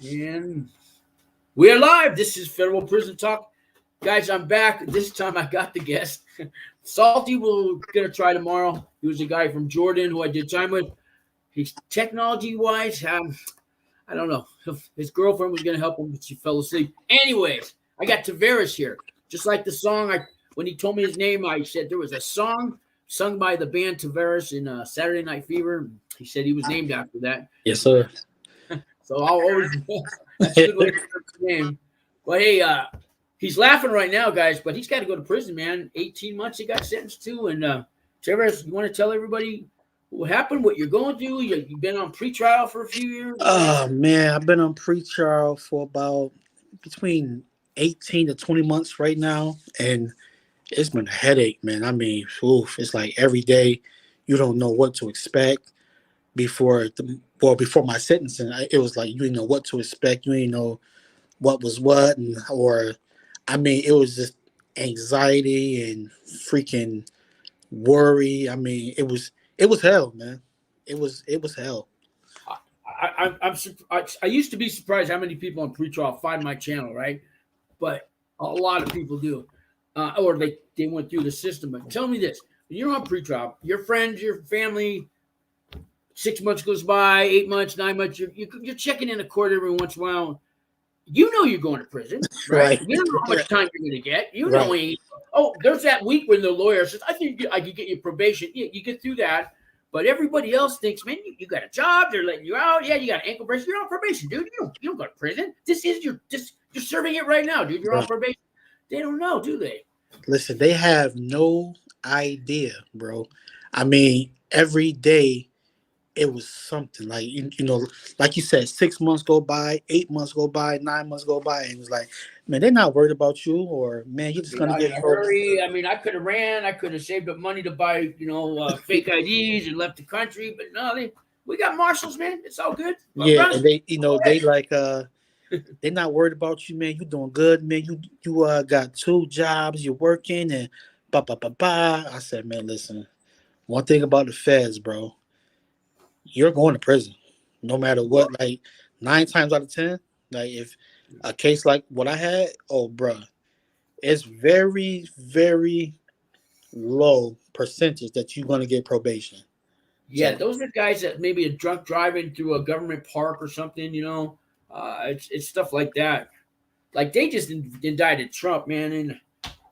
And we are live. This is Federal Prison Talk. Guys, I'm back. This time I got the guest. Salty we're going to try tomorrow. He was a guy from Jordan who I did time with. He's technology-wise, I don't know. His girlfriend was going to help him, but she fell asleep. Anyways, I got Tavares here. Just like the song, when he told me his name, I said there was a song sung by the band Tavares in Saturday Night Fever. He said he was named after that. Yes, sir. So I'll always that's a good way to remember his name. But hey, he's laughing right now, guys, but he's got to go to prison, man. 18 months he got sentenced to. And Tavares, you want to tell everybody what happened, what you're going through? You've been on pretrial for a few years? Oh, man, I've been on pretrial for about between 18 to 20 months right now. And it's been a headache, man. I mean, it's like every day you don't know what to expect. Before my sentencing, it was like you didn't know what to expect. You didn't know what was what, it was just anxiety and freaking worry. I mean, it was hell, man. It was hell. I used to be surprised how many people on pretrial find my channel, right? But a lot of people do, or they went through the system. But tell me this: when you're on pretrial, your friends, your family. 6 months goes by, 8 months, 9 months. You're checking in a court every once in a while. You know you're going to prison, right? You don't know how much time you're going to get. You know, there's that week when the lawyer says, "I think I could get you probation." Yeah, you get through that, but everybody else thinks, "Man, you got a job. They're letting you out. Yeah, you got an ankle brace. You're on probation, dude. You don't go to prison. You're serving it right now, dude. You're on probation." They don't know, do they? Listen, they have no idea, bro. I mean, every day. It was something like, you know, like you said, 6 months go by, 8 months go by, 9 months go by. And it was like, man, they're not worried about you, or man, you're just going to get hurt. I mean, I could have ran. I could have saved up money to buy, fake IDs and left the country. But no, we got marshals, man. It's all good. Yeah, and they like, they're not worried about you, man. You're doing good, man. You got 2 jobs. You're working and I said, man, listen, one thing about the feds, bro. You're going to prison, no matter what. Like 9 times out of 10, like if a case like what I had, bruh, it's very, very low percentage that you're going to get probation. Yeah, those are guys that maybe a drunk driving through a government park or something. It's stuff like that. Like they just indicted Trump, man, and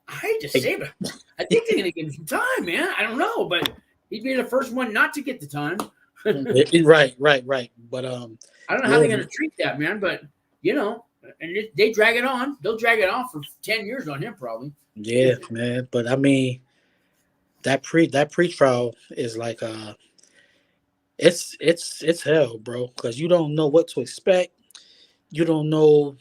I hate to say it. I think they're going to give him some time, man. I don't know, but he'd be the first one not to get the time. Right. But I don't know how they're going to treat that, man. But and they drag it on. They'll drag it on for 10 years on him, probably. Yeah, man. But I mean, that pretrial is like it's hell, bro. Because you don't know what to expect. You don't know,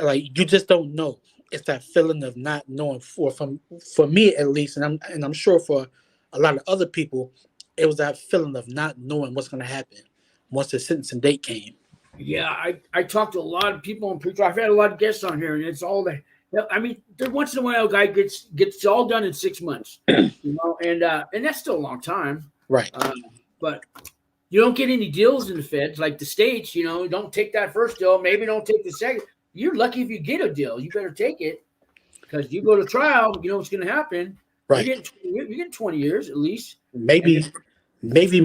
like you just don't know. It's that feeling of not knowing. For me at least, and I'm sure for a lot of other people. It was that feeling of not knowing what's going to happen once the sentencing date came. Yeah, I talked to a lot of people on pretrial. I've had a lot of guests on here, and it's all that. I mean, once in a while, a guy gets all done in 6 months, and that's still a long time, right? But you don't get any deals in the feds like the states. Don't take that first deal. Maybe don't take the second. You're lucky if you get a deal. You better take it because you go to trial. You know what's going to happen. Right. You get 20 years at least. Maybe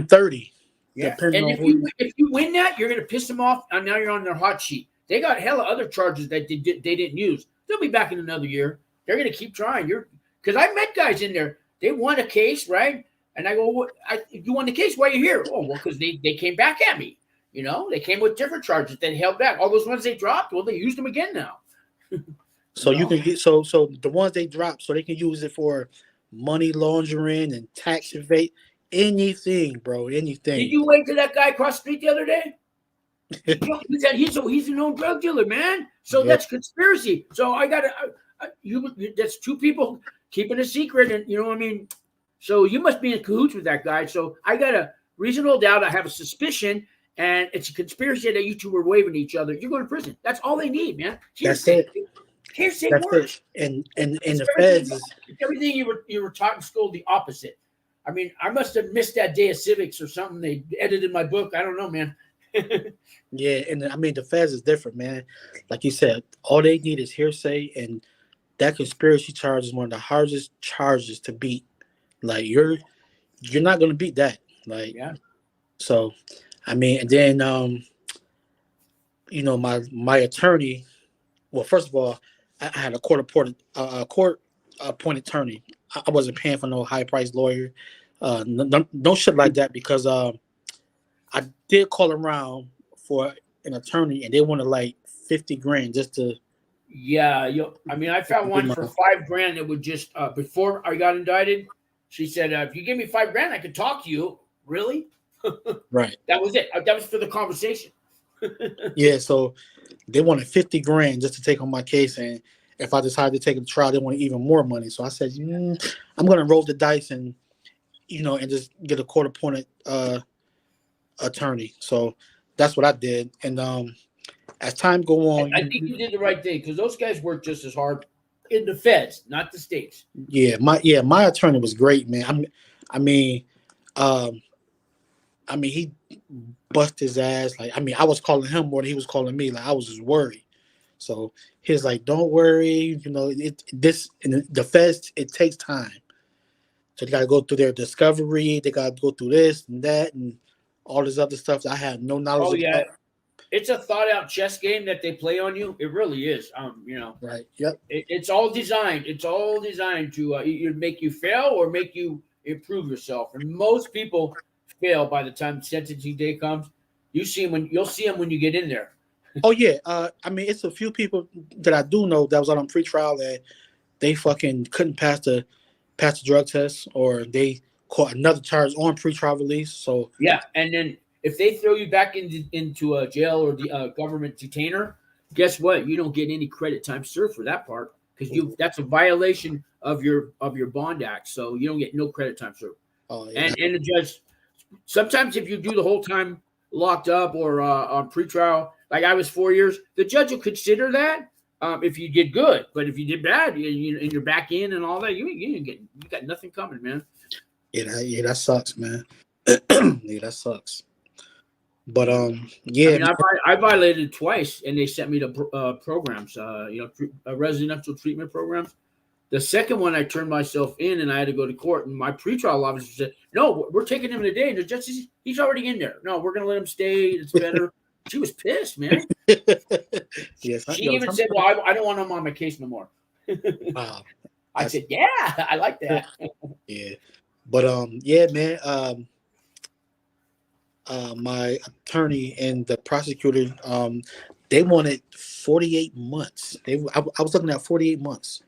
30. Yeah. And if you win that, you're going to piss them off. And now you're on their hot sheet. They got hella other charges that they didn't use. They'll be back in another year. They're going to keep trying. Because I met guys in there. They won a case, right? And I go, you won the case. Why are you here? Oh, well, because they came back at me. They came with different charges. Then held back. All those ones they dropped, well, they used them again now. So you can get so the ones they dropped, so they can use it for money laundering and tax evade, anything, bro, anything. Did you wait till that guy crossed the street the other day? He's a known drug dealer, man. So that's conspiracy. So I got to, that's 2 people keeping a secret, and you know what I mean? So you must be in cahoots with that guy. So I got a reasonable doubt. I have a suspicion, and it's a conspiracy that you 2 were waving to each other. You're going to prison. That's all they need, man. That's it. Hearsay That's works. It. And the feds is everything you were taught in school, the opposite. I mean, I must have missed that day of civics or something. They edited my book. I don't know, man. Yeah, and I mean the feds is different, man. Like you said, all they need is hearsay, and that conspiracy charge is one of the hardest charges to beat. Like you're not gonna beat that. Like Yeah. so, I mean, and then my attorney. Well, first of all, I had a court appointed attorney. I wasn't paying for no high priced lawyer, no shit like that because I did call around for an attorney and they wanted like 50 grand just to. Yeah, I mean, I found one for $5,000 that would just before I got indicted. She said, "If you give me $5,000, I could talk to you." Really? Right. That was it. That was for the conversation. Yeah, so they wanted 50 grand just to take on my case, and if I decided to take it to trial, they wanted even more money. So I said, I'm gonna roll the dice and and just get a court appointed attorney. So that's what I did, and as time go on, I think you did the right thing because those guys work just as hard in the feds, not the states. My attorney was great, man. I mean, he bust his ass. Like, I mean, I was calling him more than he was calling me. Like, I was just worried. So he's like, "Don't worry, in the feds, it takes time. So they got to go through their discovery. They got to go through this and that and all this other stuff that I had no knowledge Oh yeah, about." it's a thought out chess game that they play on you. It really is. Right. Yep. It's all designed. It's all designed to either make you fail or make you improve yourself. And most people fail by the time sentencing day comes. You'll see them when you get in there. Oh yeah. I mean, it's a few people that I do know that was out on pretrial that they fucking couldn't pass the drug test, or they caught another charge on pretrial release. So yeah, and then if they throw you back into a jail or the government detainer, guess what? You don't get any credit time served for that part because that's a violation of your bond act. So you don't get no credit time served. Oh yeah. And the judge sometimes if you do the whole time locked up or on pretrial, like I was 4 years, the judge will consider that if you did good. But if you did bad and you're back in and all that, you got nothing coming, man. Yeah, that sucks, man. Yeah, that sucks. But yeah, I mean, I violated twice, and they sent me to programs, residential treatment programs. The second one, I turned myself in, and I had to go to court. And my pretrial officer said, "No, we're taking him today." And the judge says, "He's already in there. No, we're going to let him stay. It's better." She was pissed, man. Yes, she even said, "Well, I don't want him on my case no more." Wow. I said, "Yeah, I like that." Yeah, but yeah, man. My attorney and the prosecutor, they wanted 48 months. I was looking at 48 months.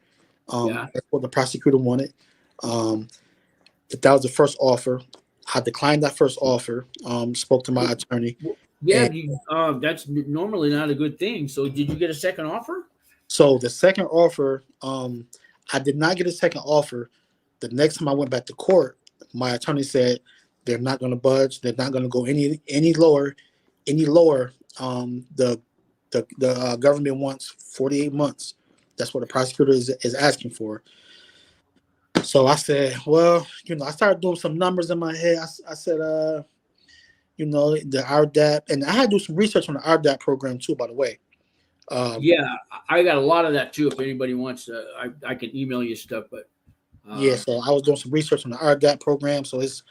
That's what the prosecutor wanted. That was the first offer. I declined that first offer. Spoke to my attorney. Yeah, that's normally not a good thing. So, did you get a second offer? So the second offer, I did not get a second offer. The next time I went back to court, my attorney said they're not going to budge. They're not going to go any lower. The government wants 48 months. That's what the prosecutor is asking for. So I said, well, I started doing some numbers in my head. I said, the RDAP, and I had to do some research on the RDAP program too, by the way. Yeah, I got a lot of that too. If anybody wants, I can email you stuff. But yeah, so I was doing some research on the RDAP program. So it's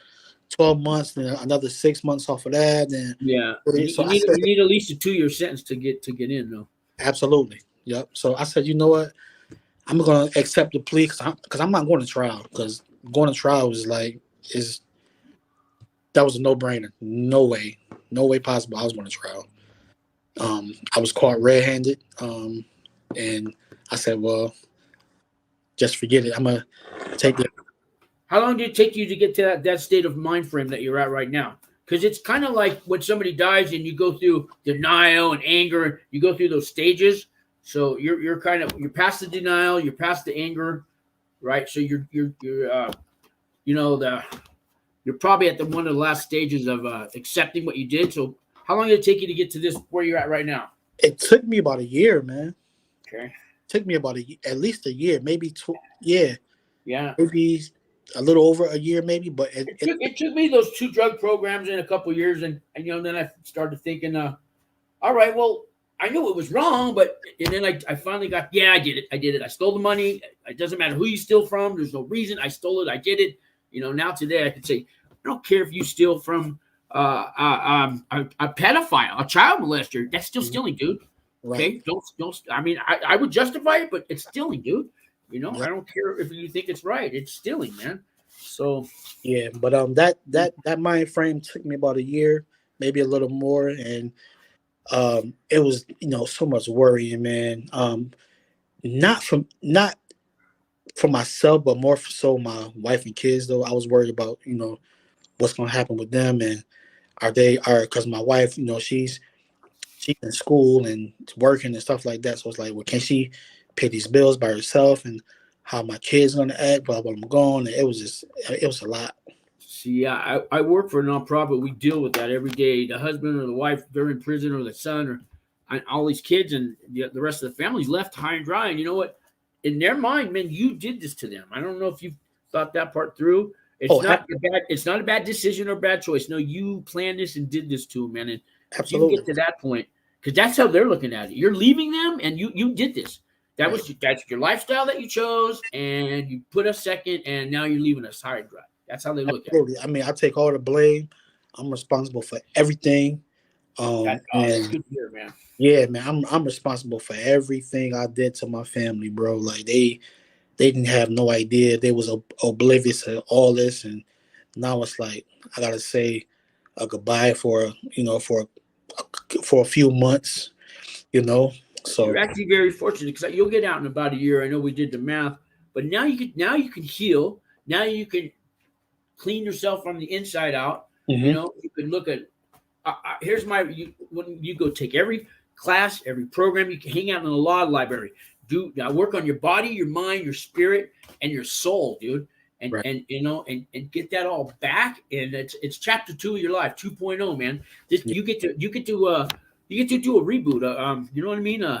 12 months, and another 6 months off of that. And yeah, you need at least a 2-year sentence to get in, though. Absolutely. Yep. So I said, you know what? I'm going to accept the plea because I'm not going to trial, because going to trial was that was a no-brainer. No way possible I was going to trial. I was caught red-handed, and I said, well, just forget it. I'm going to take it. How long did it take you to get to that state of mind frame that you're at right now? Because it's kind of like when somebody dies and you go through denial and anger, you go through those stages. So you're past the denial, you're past the anger, right? So you're probably at one of the last stages of accepting what you did. So how long did it take you to get to this where you're at right now? It took me about a year, man. Okay. It took me about at least a year, maybe 2. Yeah. Yeah. Maybe a little over a year maybe, but It took me those 2 drug programs in a couple of years, and then I started thinking, all right, well, I knew it was wrong, and then I finally got, I did it. I stole the money. It doesn't matter who you steal from. There's no reason. I stole it. I did it. Now today I could say, I don't care if you steal from a pedophile, a child molester. That's still stealing, dude. right. Okay, don't. I mean, I would justify it, but it's stealing, dude. Yep. I don't care if you think it's right. It's stealing, man. So yeah, but that mind frame took me about a year, maybe a little more, and it was so much worrying, man. Not for myself, but more so my wife and kids. Though I was worried about what's gonna happen with them, and because my wife, she's in school and working and stuff like that. So it's like, well, can she pay these bills by herself, and how my kids gonna act while I'm gone? And it was a lot. See, I work for a nonprofit. We deal with that every day. The husband or the wife, they're in prison, or the son, or all these kids, and the rest of the family's left high and dry. And you know what? In their mind, man, you did this to them. I don't know if you've thought that part through. It's not a bad decision or bad choice. No, you planned this and did this to them, man. And absolutely, you get to that point, because that's how they're looking at it. You're leaving them, and you did this. That's your lifestyle that you chose, and you put us second, and now you're leaving us high and dry. That's how they look at it. I mean, I take all the blame. I'm responsible for everything. That's good to hear, man. Yeah, man, I'm responsible for everything I did to my family, bro. Like they didn't have no idea. They was oblivious to all this, and now it's like I gotta say a goodbye for a few months, So you're actually very fortunate, because you'll get out in about a year. I know we did the math, but now you can heal. Now you can clean yourself from the inside out. Mm-hmm. You can look at. Here's when you go take every class, every program. You can hang out in the law library. Work on your body, your mind, your spirit, and your soul, dude. And right. and get that all back. And it's chapter 2 of your life, 2.0, man. You get to do a reboot. You know what I mean?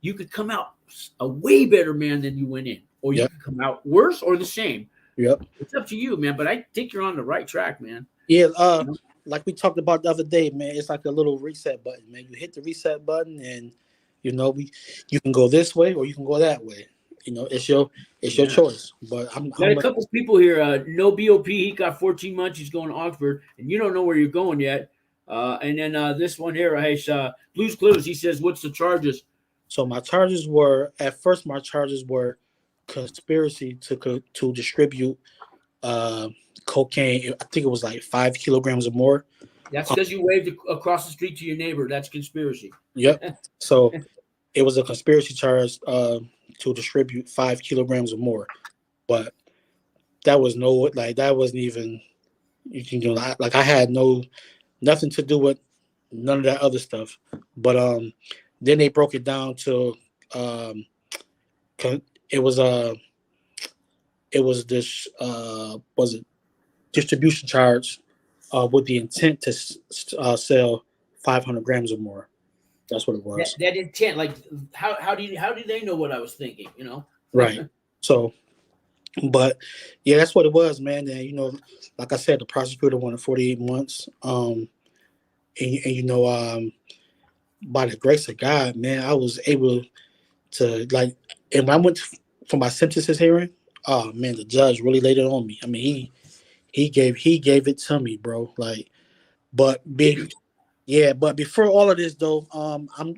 You could come out a way better man than you went in, or you could come out worse or the same. Yep. It's up to you, man. But I think you're on the right track, man. Yeah. Like we talked about the other day, man, it's like a little reset button, man. You hit the reset button, and you can go this way or you can go that way. It's your choice. But I'm got a couple people here. No BOP, he got 14 months. He's going to Oxford, and you don't know where you're going yet. And then this one here, Blues Clues. He says, "What's the charges?" So my charges were conspiracy to distribute cocaine. I think it was like 5 kilograms or more. That's because you waved across the street to your neighbor. That's conspiracy. Yep. So it was a conspiracy charge to distribute 5 kilograms or more. But that was that wasn't even, I had nothing to do with none of that other stuff. But then they broke it down to it was this distribution charge with the intent to sell 500 grams or more. That's what it was. That intent, like how do they know what I was thinking? Right. So, but yeah, that's what it was, man. And like I said, the prosecutor wanted 48 months. And by the grace of God, man, I was able to and when I went for my sentences hearing, oh man, the judge really laid it on me. I mean, he gave it to me, bro. But before all of this though, I'm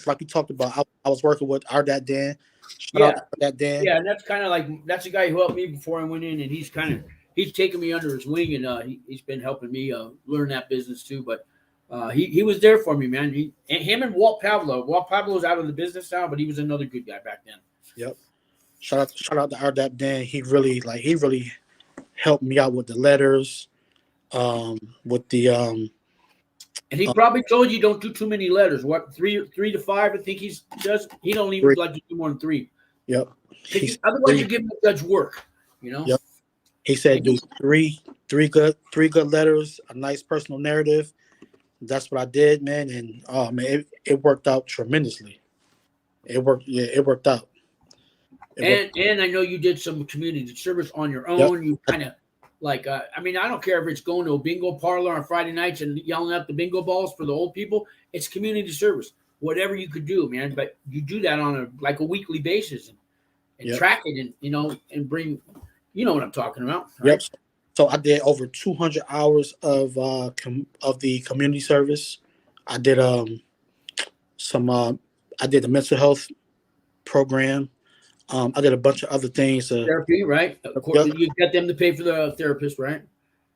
like we talked about. I was working with RDAP Dan. Shout out to RDAP Dan. Yeah, and that's the guy who helped me before I went in, and he's taken me under his wing, and he's been helping me learn that business too. But he was there for me, man. Him and Walt Pavlo. Walt Pavlo's out of the business now, but he was another good guy back then. Yep. Shout out to RDAP Dan. He really helped me out with the letters, with the and he probably told you don't do too many letters. What, 3 to 5? I think he does. He don't even like to do more than 3. Yep. Otherwise, you give the judge work. Yep. He said do three good letters, a nice personal narrative. That's what I did, man. And oh man, it worked out tremendously. It worked out. And I know you did some community service on your own. You kind of like, I mean, I don't care if it's going to a bingo parlor on Friday nights and yelling out the bingo balls for the old people. It's community service, whatever you could do, man. But you do that on a weekly basis and track it and, and bring, what I'm talking about. Right? Yep. So I did over 200 hours of the community service. I did I did the mental health program. I did a bunch of other things. Therapy, right? Of course, you got them to pay for the therapist, right?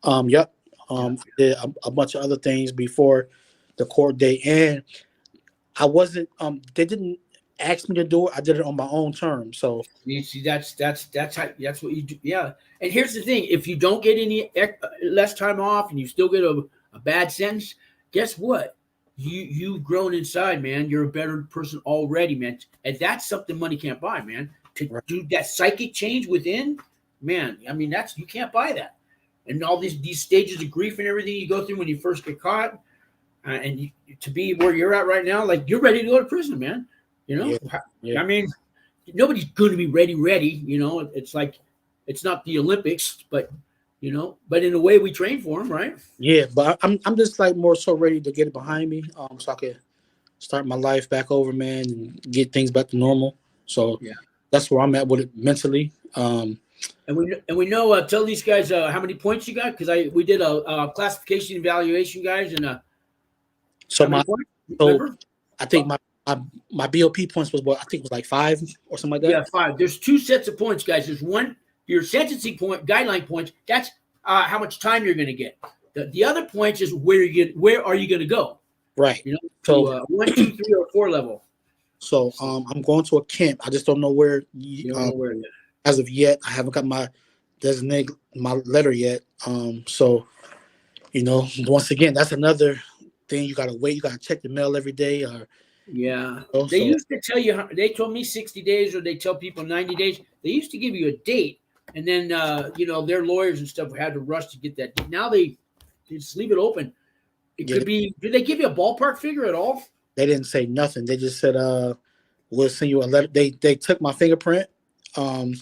Yep. I did a bunch of other things before the court date, and I wasn't. They didn't ask me to do it. I did it on my own terms. So you see, that's what you do. Yeah. And here's the thing: if you don't get any less time off, and you still get a bad sentence, guess what? You've grown inside, man. You're a better person already, man. And that's something money can't buy, man. To do that psychic change within, man. I mean, you can't buy that. And all these stages of grief and everything you go through when you first get caught, and to be where you're at right now, like you're ready to go to prison, man. I mean, nobody's going to be ready. It's like it's not the Olympics, but but in a way we train for them, right? Yeah, but I'm just like more so ready to get it behind me, so I can start my life back over, man, and get things back to normal. So that's where I'm at with it mentally. And we know. Tell these guys how many points you got, because we did a classification evaluation, guys, and I think my BOP points was I think it was like 5 or something like that. Yeah, 5. There's 2 sets of points, guys. There's one. Your sentencing point, guideline points, that's how much time you're going to get. The other points is where are you going to go? Right. So 1, 2, 3, or 4 level. So I'm going to a camp. I just don't know where. As of yet, I haven't got my letter yet. So once again, that's another thing. You got to wait. You got to check the mail every day. They used to tell you. They told me 60 days, or they tell people 90 days. They used to give you a date. And then, their lawyers and stuff had to rush to get that. Now they just leave it open. It could be. Did they give you a ballpark figure at all? They didn't say nothing. They just said, "We'll send you a letter." They took my fingerprint, and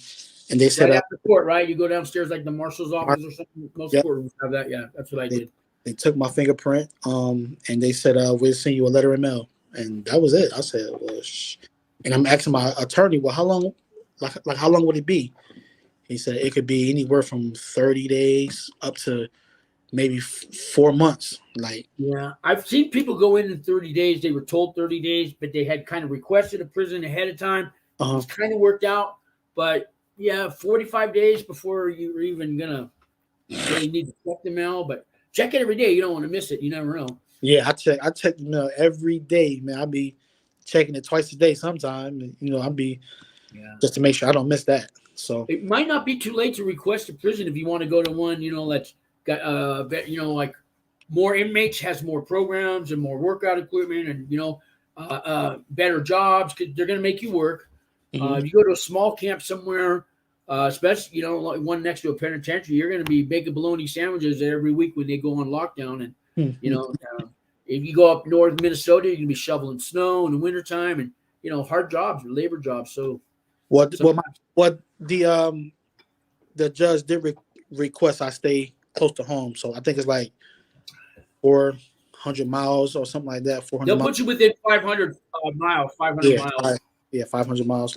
they said, "Right after court, right? You go downstairs like the marshal's office or something. Most courtrooms have that. Yeah, that's what I did." They took my fingerprint, and they said, "We'll send you a letter in mail," and that was it. I said, "Well," and I'm asking my attorney, "Well, how long? Like how long would it be?" He said it could be anywhere from 30 days up to maybe 4 months. I've seen people go in 30 days. They were told 30 days, but they had kind of requested a prison ahead of time. It's kind of worked out, but 45 days before you're even gonna really need to check the mail. But check it every day. You don't want to miss it. You never know. Yeah, I check the mail every day, man. I'll be checking it twice a day sometime. I'll be just to make sure I don't miss that. So it might not be too late to request a prison if you want to go to one, that's got like more inmates, has more programs and more workout equipment, and better jobs, because they're going to make you work. If you go to a small camp somewhere, especially like one next to a penitentiary, you're going to be making bologna sandwiches every week when they go on lockdown. And if you go up north Minnesota, you're going to be shoveling snow in the wintertime, and hard jobs or labor jobs. So what the judge did request I stay close to home, so I think it's like 400 miles or something like that. 400. They'll put you within 500 miles. 500 miles. 500 miles.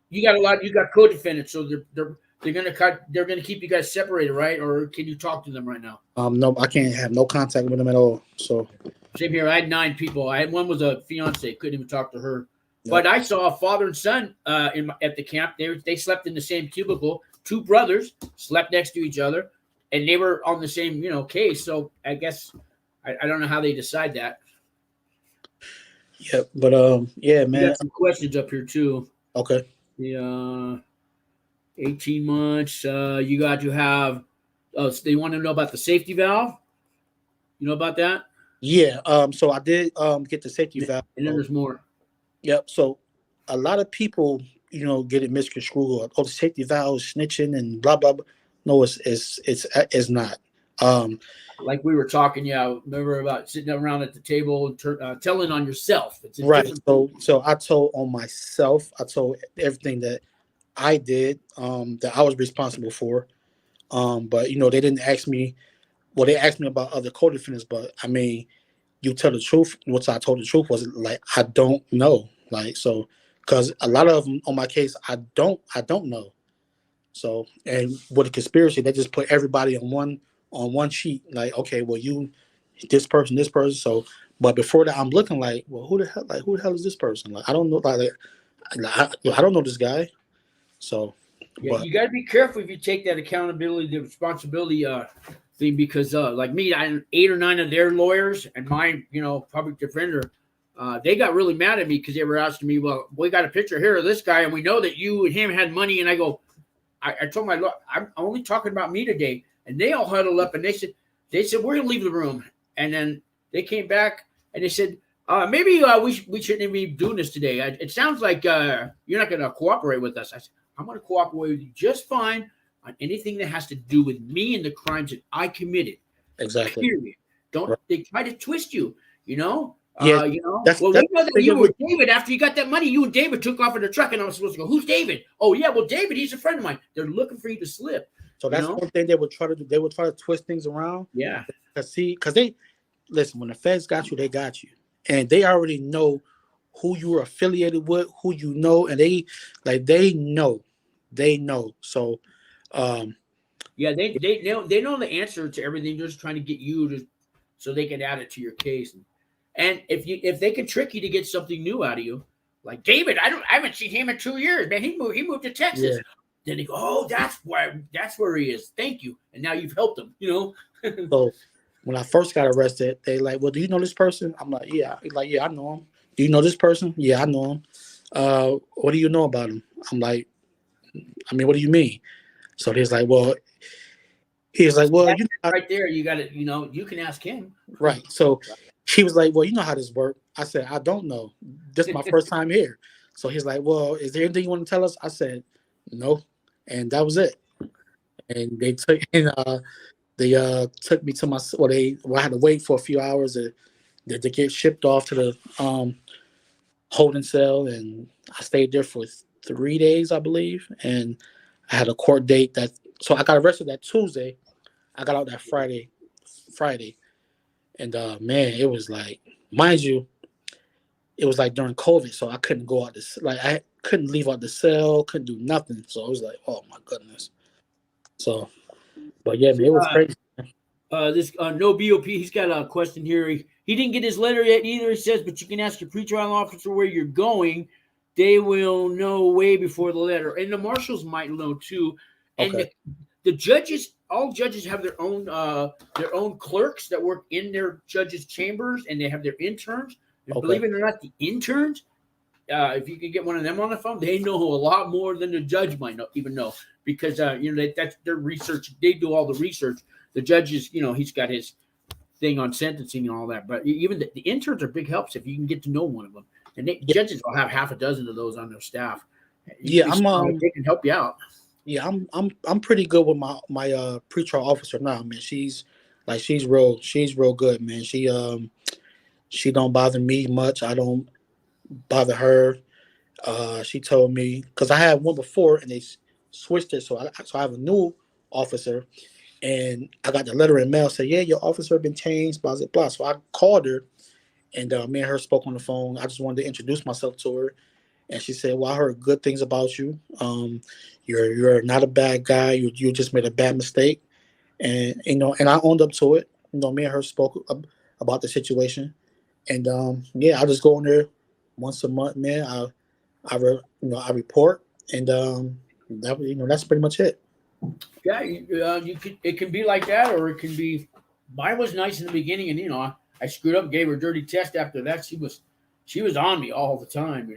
You got a lot. You got co-defendants, so they're gonna keep you guys separated, right? Or can you talk to them right now? No, I can't have no contact with them at all. So same here. I had 9 people. One was a fiance. Couldn't even talk to her. But I saw a father and son at the camp. They slept in the same cubicle. 2 brothers slept next to each other, and they were on the same case. So I guess I don't know how they decide that. Yeah, but man. We got some questions up here too. Okay. The 18 months. You got to have. So they want to know about the safety valve. You know about that? Yeah. So I did get the safety valve. And then there's more. Yep. So a lot of people, get it misconstrued. The safety valve is snitching and blah blah blah. No, it's not. Like we were talking, remember about sitting around at the table and telling on yourself. It's right. So I told on myself. I told everything that I did that I was responsible for. But they didn't ask me. Well, they asked me about other co-defendants, but I mean, you tell the truth. What I told the truth was like I don't know. Like so, because a lot of them on my case, I don't know. So and with a conspiracy, they just put everybody on one sheet. Like okay, well you, this person, this person. So, but before that, I'm looking like, well, who the hell is this person? Like I don't know. I don't know this guy. So, Yeah, but you got to be careful if you take that accountability, the responsibility thing, because like me, 8 or 9 of their lawyers and my, public defender, they got really mad at me because they were asking me, well, we got a picture here of this guy, and we know that you and him had money. And I go, I told my lawyer, I'm only talking about me today. And they all huddled up and they said, we're gonna leave the room. And then they came back and they said, maybe we shouldn't be doing this today. It sounds like you're not gonna cooperate with us. I said, I'm going to cooperate with you just fine on anything that has to do with me and the crimes that I committed. exactly. Period. Don't Right. they try to twist you? Yeah, Well, that's we know that the thing you that were David after you got that money. You and David took off in the truck, and I was supposed to go. Who's David? Oh yeah, well David, he's a friend of mine. They're looking for you to slip. So that's one thing they would try to do. They would try to twist things around. Yeah. Because they listen, when the feds got you, they got you, and they already know who you are affiliated with, who you know, and they know. So, yeah, they know the answer to everything. They're just trying to get you to, so they can add it to your case. And if they can trick you to get something new out of you, like David, I haven't seen him in 2 years, man. He moved to Texas. yeah. Then they go, oh, that's where he is. Thank you. And now you've helped him. So when I first got arrested, they like, well, do you know this person? I'm like, yeah. He's like, yeah, I know him. Do you know this person? Yeah, I know him. What do you know about him? I'm like, I mean, what do you mean? So he's like, well, right there, you got it. You can ask him. Right. So he was like, well, you know how this works. I said, I don't know. This is my first time here. So he's like, well, is there anything you want to tell us? I said, no. And that was it. And they took me to my, I had to wait for a few hours to get shipped off to the holding cell. And I stayed there for 3 days, I believe. And I had a court date so I got arrested that Tuesday. I got out that Friday. And man, it was like, mind you, it was like during COVID, so I couldn't go out I couldn't leave out the cell, couldn't do nothing. So I was like, oh my goodness. So, but yeah, man, it was crazy. This no BOP, he's got a question here. He didn't get his letter yet either. He says, but you can ask your pretrial officer where you're going. They will know way before the letter, and the marshals might know too. And Okay. the judges, all judges have their own clerks that work in their judges' chambers, and they have their interns. And believe it or not, the interns, if you can get one of them on the phone, they know a lot more than the judge might even know, because that's their research. They do all the research. The judges, he's got his thing on sentencing and all that. But even the interns are big helps if you can get to know one of them. And judges will have half a dozen of those on their staff. Yeah, they can help you out. Yeah, I'm pretty good with my pretrial officer now, man. She's real good, man. She don't bother me much. I don't bother her. She told me, because I had one before and they switched it, so I have a new officer, and I got the letter in mail saying, yeah, your officer been changed, blah blah blah. So I called her, and me and her spoke on the phone. I just wanted to introduce myself to her. And she said, well, I heard good things about you. You're not a bad guy. You just made a bad mistake. And, and I owned up to it. Me and her spoke about the situation. And, I just go in there once a month, man. I report. And, that's pretty much it. Yeah, it can be like that, or it can be, mine was nice in the beginning. And, I screwed up, gave her a dirty test. After that, she was on me all the time,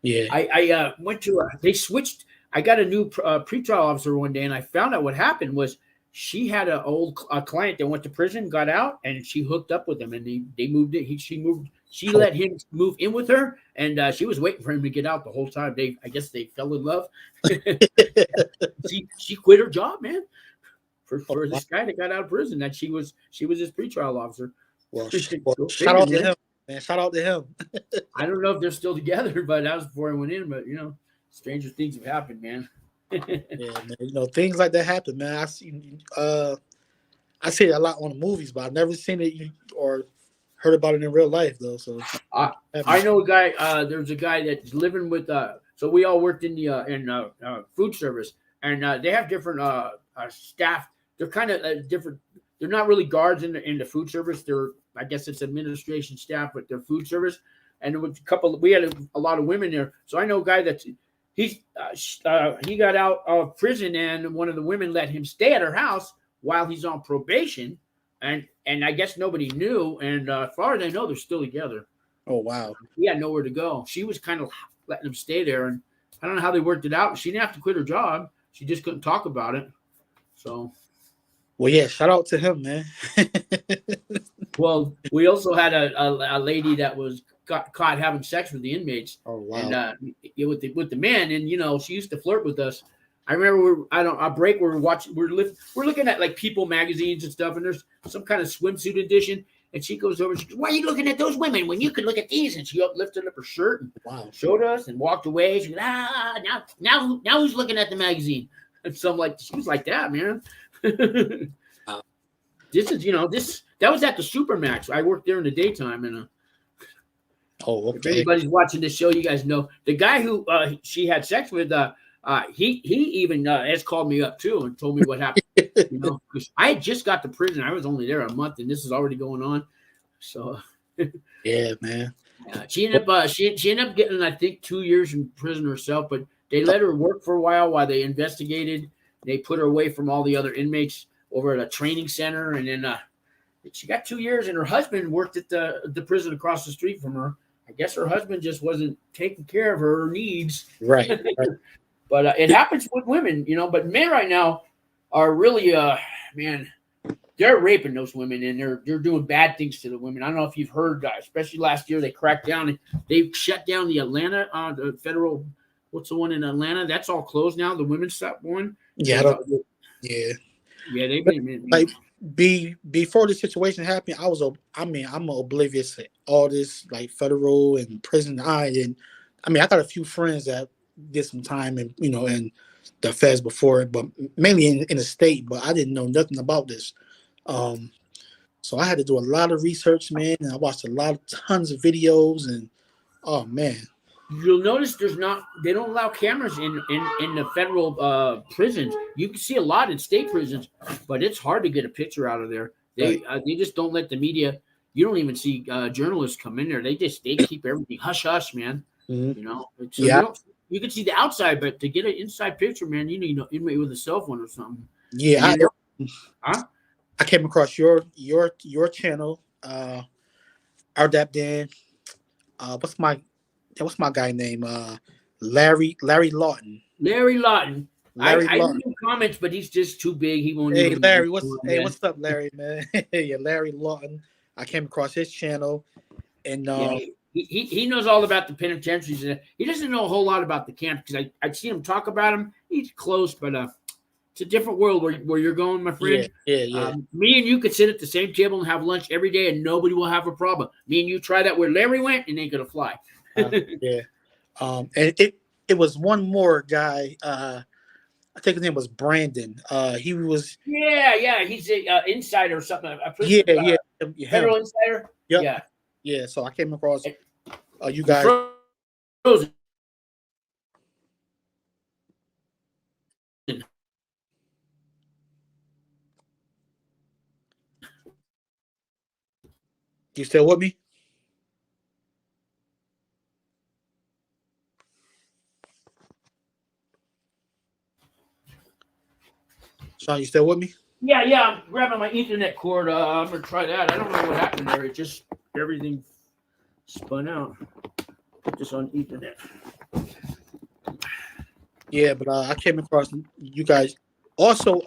Yeah. I went to they switched. I got a new pretrial officer one day, and I found out what happened was she had an old client that went to prison, got out, and she hooked up with him, and they moved it. She let him move in with her, and she was waiting for him to get out the whole time. I guess they fell in love. She quit her job, man, for this guy that got out of prison. That she was his pretrial officer. Well, shout out to him, man. Shout out to him. I don't know if they're still together, but that was before I went in. But stranger things have happened, man. Yeah, man. You know, things like that happen, man. I see it a lot on the movies, but I've never seen it or heard about it in real life though. So I know a guy. There's a guy that's living with. So we all worked in the food service, and they have different staff. They're kind of different. They're not really guards in the food service. They're, I guess it's administration staff, but they're food service. And there was a couple. We had a lot of women there. So I know a guy that's he got out of prison, and one of the women let him stay at her house while he's on probation, and I guess nobody knew. And as far as I know, they're still together. oh wow. He had nowhere to go. She was kind of letting him stay there, and I don't know how they worked it out. She didn't have to quit her job. She just couldn't talk about it. So, Well, yeah, shout out to him, man. well, we also had a lady that was caught having sex with the inmates. Oh wow. And with the men, and she used to flirt with us. I remember our break. We're looking at like People magazines and stuff, and there's some kind of swimsuit edition. And she goes over and she goes, "Why are you looking at those women when you could look at these?" And she lifted up her shirt and showed us and walked away. She goes, now who's looking at the magazine? And so I'm like, she was like that, man. This is, that was at the Supermax. I worked there in the daytime. And if anybody's watching this show, you guys know the guy who she had sex with. He even has called me up too and told me what happened. Because I had just got to prison. I was only there a month, and this is already going on. So, yeah, man. She ended up getting, I think, 2 years in prison herself. But they let her work for a while they investigated. They put her away from all the other inmates over at a training center, and then she got 2 years. And her husband worked at the prison across the street from her. I guess her husband just wasn't taking care of her needs. Right. But it happens with women, But men right now are really, man, they're raping those women, and they're doing bad things to the women. I don't know if you've heard, especially last year, they cracked down and they shut down the Atlanta, the federal. What's the one in Atlanta? That's all closed now. The women's one. Yeah, yeah. They've been like before the situation happened. I'm oblivious to all this like federal and prison. I got a few friends that did some time in the feds before, but mainly in the state. But I didn't know nothing about this, so I had to do a lot of research, man. And I watched tons of videos, and oh man, you'll notice they don't allow cameras in the federal prisons. You can see a lot in state prisons, but it's hard to get a picture out of there. They just don't let the media. You don't even see journalists come in there. They keep everything hush hush, man. Mm-hmm. So you can see the outside, but to get an inside picture, man, you need an inmate with a cell phone or something. Yeah, I came across your channel, RDAP Dan. What's my guy name? Larry Lawton. Larry Lawton. I do comments, but he's just too big. He won't. Hey Larry, what's up, Larry, man? Yeah, Larry Lawton. I came across his channel, and he knows all about the penitentiaries. He doesn't know a whole lot about the camp because I've seen him talk about him. He's close, but it's a different world where you're going, my friend. Yeah. Me and you could sit at the same table and have lunch every day, and nobody will have a problem. Me and you try that where Larry went, and ain't gonna fly. Yeah. And it was one more guy. I think his name was Brandon. He was. Yeah. He's an insider or something. Federal insider. Yep. Yeah. So I came across you guys. Frozen. You still with me? Sean, you still with me? Yeah. I'm grabbing my Ethernet cord. I'm gonna try that. I don't know what happened there. It just everything spun out. Put this on Ethernet. Yeah, but I came across you guys. Also,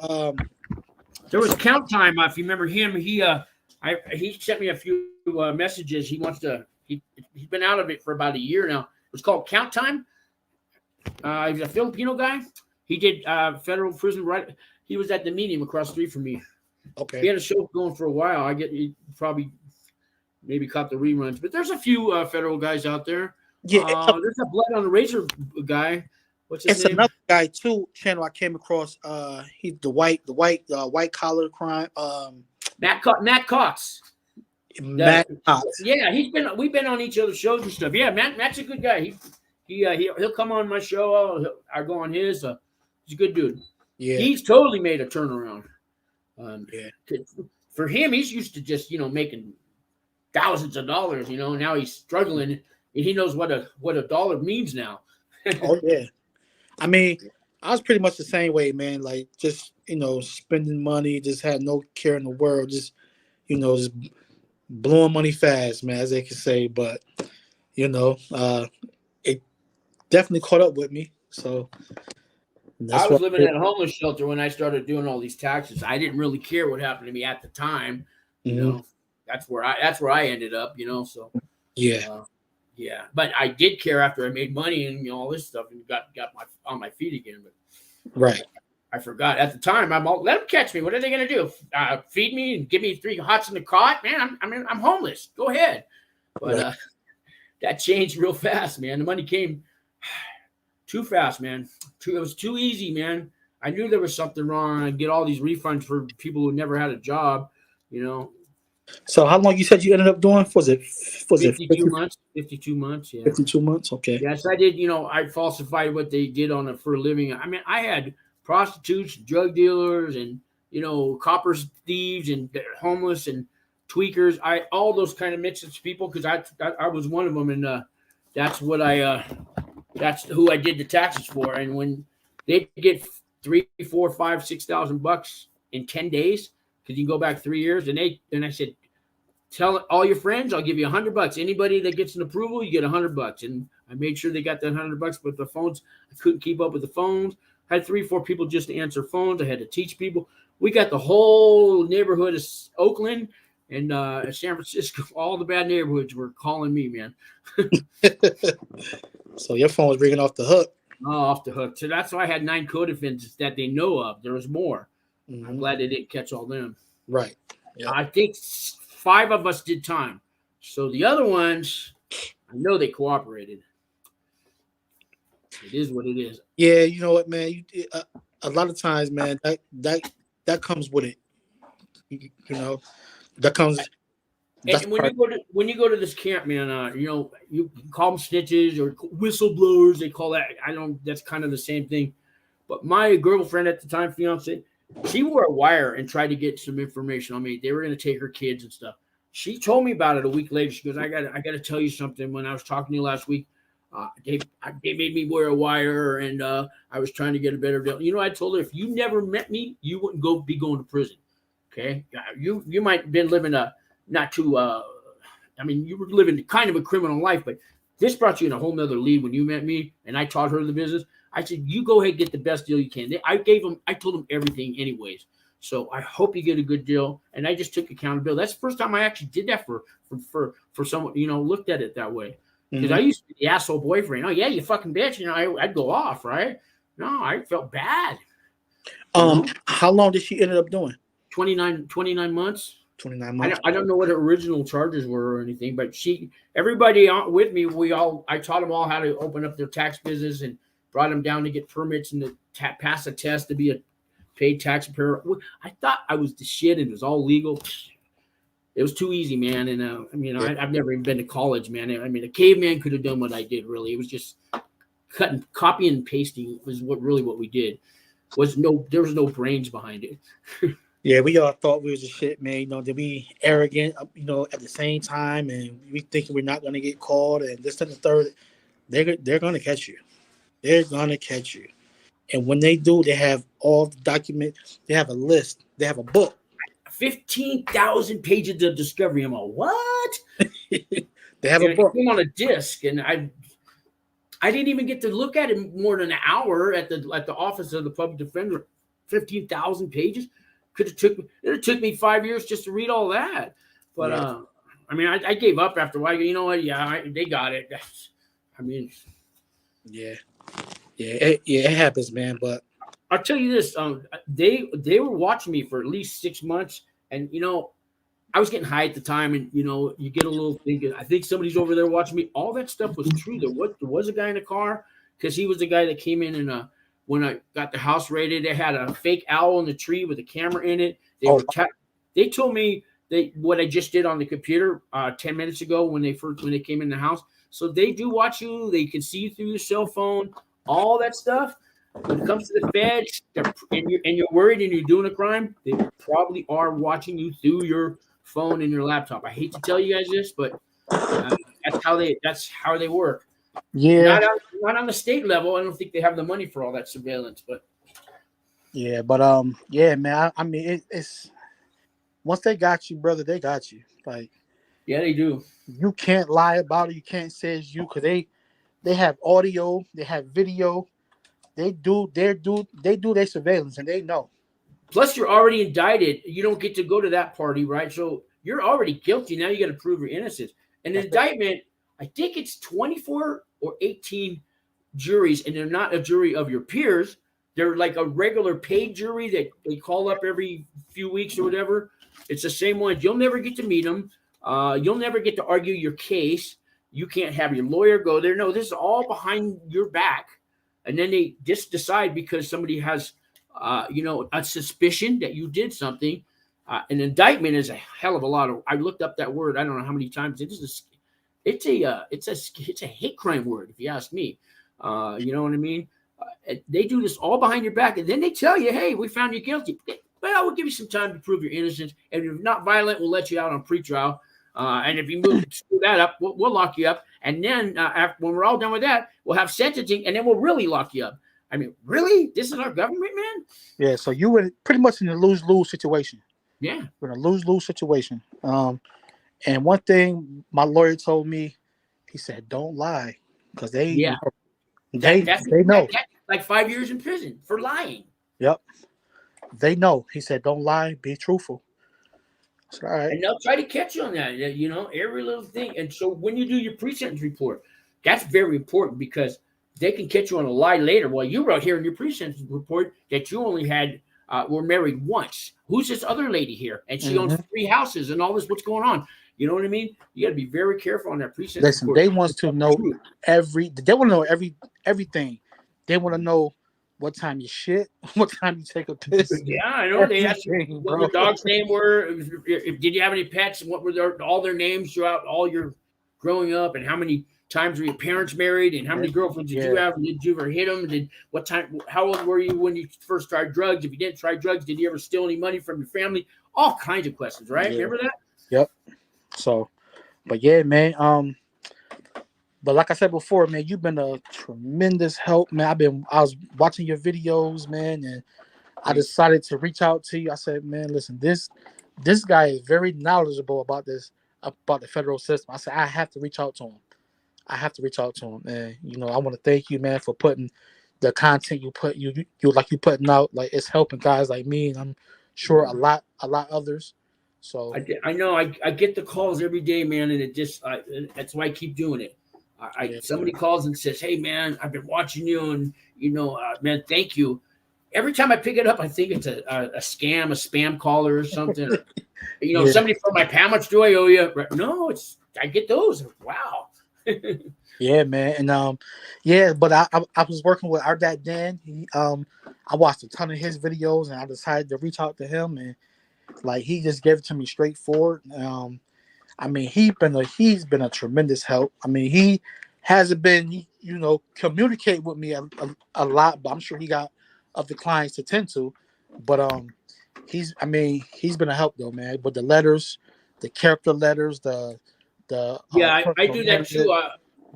there was Count Time. If you remember him, he sent me a few messages. He wants to. He's been out of it for about a year now. It's called Count Time. He's a Filipino guy. He did federal prison right. He was at the Medium across the street from me. Okay. He had a show going for a while. He probably maybe caught the reruns, but there's a few federal guys out there. Yeah. There's a Blood on the Razor guy. What's his It's name? another guy too. Channel I came across. He's the white collar crime. Matt Cox. Matt Cox. Yeah, we've been on each other's shows and stuff. Yeah, Matt's a good guy. He'll come on my show. I go on his. He's a good dude. Yeah, He's totally made a turnaround. yeah. For him, he's used to just making thousands of dollars. Now he's struggling, and he knows what a dollar means now. Oh yeah. I mean, I was pretty much the same way, man. Like just spending money, just had no care in the world, just just blowing money fast, man, as they can say. But it definitely caught up with me. So I that's was what. living at a homeless shelter when I started doing all these taxes. I didn't really care what happened to me at the time. That's where I ended up. So Yeah. yeah. But I did care after I made money and all this stuff and got on my feet again. But Right. I forgot at the time. Let them catch me. What are they going to do? Feed me and give me 3 hots in the cot? Man, I'm homeless. Go ahead. But Right. that changed real fast, man. The money came too fast, man. It was too easy, man. I knew there was something wrong. I'd get all these refunds for people who never had a job. So how long you said you ended up doing? Was it 52 months. 52 months. Yeah. 52 months? Okay. Yes, I did. I falsified what they did for a living. I mean, I had prostitutes, drug dealers, and coppers, thieves, and homeless and tweakers. All those kind of mixed of people because I was one of them, and that's what that's who I did the taxes for. And when they get $3,000, $4,000, $5,000, $6,000 in 10 days, because you can go back 3 years, and I said, tell all your friends, I'll give you $100. Anybody that gets an approval, you get $100. And I made sure they got that $100. But the phones, I couldn't keep up with the phones. I had 3 or 4 people just to answer phones. I had to teach people. We got the whole neighborhood of Oakland and San Francisco. All the bad neighborhoods were calling me, man. So your phone was ringing off the hook. Oh, off the hook. So that's why I had 9 co-defendants that they know of. There was more. Mm-hmm. I'm glad they didn't catch all them. Right. Yep. I think 5 of us did time. So the other ones, I know they cooperated. It is what it is. Yeah, you know what, man? A lot of times, man, that comes with it. That comes. And when you go to this camp, man, you can call them snitches or whistleblowers. They call that. That's kind of the same thing. But my girlfriend at the time, fiance, she wore a wire and tried to get some information on me. They were going to take her kids and stuff. She told me about it a week later. She goes, I got to tell you something. When I was talking to you last week, they made me wear a wire, and I was trying to get a better deal. I told her, if you never met me, you wouldn't be going to prison. Okay, you might have been living not too. You were living kind of a criminal life, but this brought you in a whole nother league when you met me, and I taught her the business. I said, you go ahead and get the best deal you can. I told them everything anyways. So I hope you get a good deal. And I just took accountability. That's the first time I actually did that for someone, looked at it that way. Because I used to be the asshole boyfriend. Oh yeah, you fucking bitch. I'd go off, right? No, I felt bad. How long did she end up doing? 29 months. 29 months. I don't know what her original charges were or anything, but everybody with me, I taught them all how to open up their tax business and brought them down to get permits and to pass a test to be a paid taxpayer. I thought I was the shit and it was all legal. It was too easy, man. And I've never even been to college, man. A caveman could have done what I did. Really, it was just copy and pasting was what we did. There was no brains behind it. Yeah, we all thought we was a shit, man. To be arrogant, at the same time, and we thinking we're not going to get caught, and this and the third. They're going to catch you. They're going to catch you. And when they do, they have all the documents. They have a list. They have a book. 15,000 pages of discovery. I'm like, what? They have a book. It came on a disc, and I didn't even get to look at it more than an hour at the office of the public defender. 15,000 pages. It took me 5 years just to read all that. But yeah. I gave up after a while. You know what? Yeah, they got it. Yeah, it happens, man. But I'll tell you this: they were watching me for at least 6 months, and I was getting high at the time, and you get a little thinking. I think somebody's over there watching me. All that stuff was true. There was a guy in the car. because he was the guy that came in and when I got the house raided, they had a fake owl in the tree with a camera in it. They told me what I just did on the computer 10 minutes ago when they came in the house. So they do watch you. They can see you through your cell phone, all that stuff. When it comes to the feds, and you're worried and you're doing a crime, they probably are watching you through your phone and your laptop. I hate to tell you guys this, but that's how they work. Yeah. Not on the state level. I don't think they have the money for all that surveillance, but Yeah, but yeah, man. I mean, it's once they got you, brother, they got you. Like, yeah, they do. you can't lie about it. You can't say it's you because they have audio, they have video, they do their surveillance, and they know. Plus, you're already indicted. You don't get to go to that party, right? So you're already guilty. Now you got to prove your innocence. An indictment, I think it's 24 or 18 juries, and they're not a jury of your peers. They're like a regular paid jury that they call up every few weeks or whatever. It's the same one. You'll never get to meet them. You'll never get to argue your case. You can't have your lawyer go there. No, this is all behind your back. And then they just decide because somebody has, a suspicion that you did something. An indictment is a hell of a lot of. I looked up that word. I don't know how many times. It's a hate crime word, if you ask me. You know what I mean? They do this all behind your back, and then they tell you, "Hey, we found you guilty. Well, we'll give you some time to prove your innocence, and if you're not violent, we'll let you out on pretrial. And if you screw that up, we'll lock you up. And then when we're all done with that, we'll have sentencing, and then we'll really lock you up." I mean, really? This is our government, man? Yeah. So you were pretty much in a lose-lose situation. Yeah. We're in a lose-lose situation. And one thing my lawyer told me, he said, "Don't lie," because they know. That's like 5 years in prison for lying. Yep. They know. He said, "Don't lie. Be truthful." That's all right. And they'll try to catch you on that, every little thing. And so when you do your pre-sentence report, that's very important because they can catch you on a lie later. Well, you wrote here in your pre-sentence report that you only were married once. Who's this other lady here? And she owns 3 houses and all this. What's going on? You know what I mean? You got to be very careful on that pre-sentence report. They want to know everything. They want to know what time you shit, what time you take a piss. Yeah, I know. They asked you what your dog's name were. Did you have any pets? What were all their names throughout all your growing up? And how many times were your parents married? And how many girlfriends did you have? Did you ever hit them? How old were you when you first tried drugs? If you didn't try drugs, did you ever steal any money from your family? All kinds of questions, right? Yeah. Remember that? Yep. So, but yeah, man. But like I said before, man, you've been a tremendous help, man. I was watching your videos, man, and I decided to reach out to you. I said, man, listen, this guy is very knowledgeable about the federal system. I said, I have to reach out to him. And I want to thank you, man, for putting the content you putting out. Like, it's helping guys like me, and I'm sure a lot others. So I know I get the calls every day, man, and it just that's why I keep doing it. Somebody calls and says, "Hey, man, I've been watching you, and man, thank you." Every time I pick it up, I think it's a scam, a spam caller or something. Somebody from my how much do I owe you? No, I get those. Wow. Yeah, man, and but I was working with RDAP Dan. I watched a ton of his videos, and I decided to reach out to him, and like he just gave it to me straightforward. I mean, he's been a tremendous help. I mean, he hasn't been, communicate with me a lot, but I'm sure he got other clients to tend to. But he's been a help though, man. But the letters, the character letters, I do that too.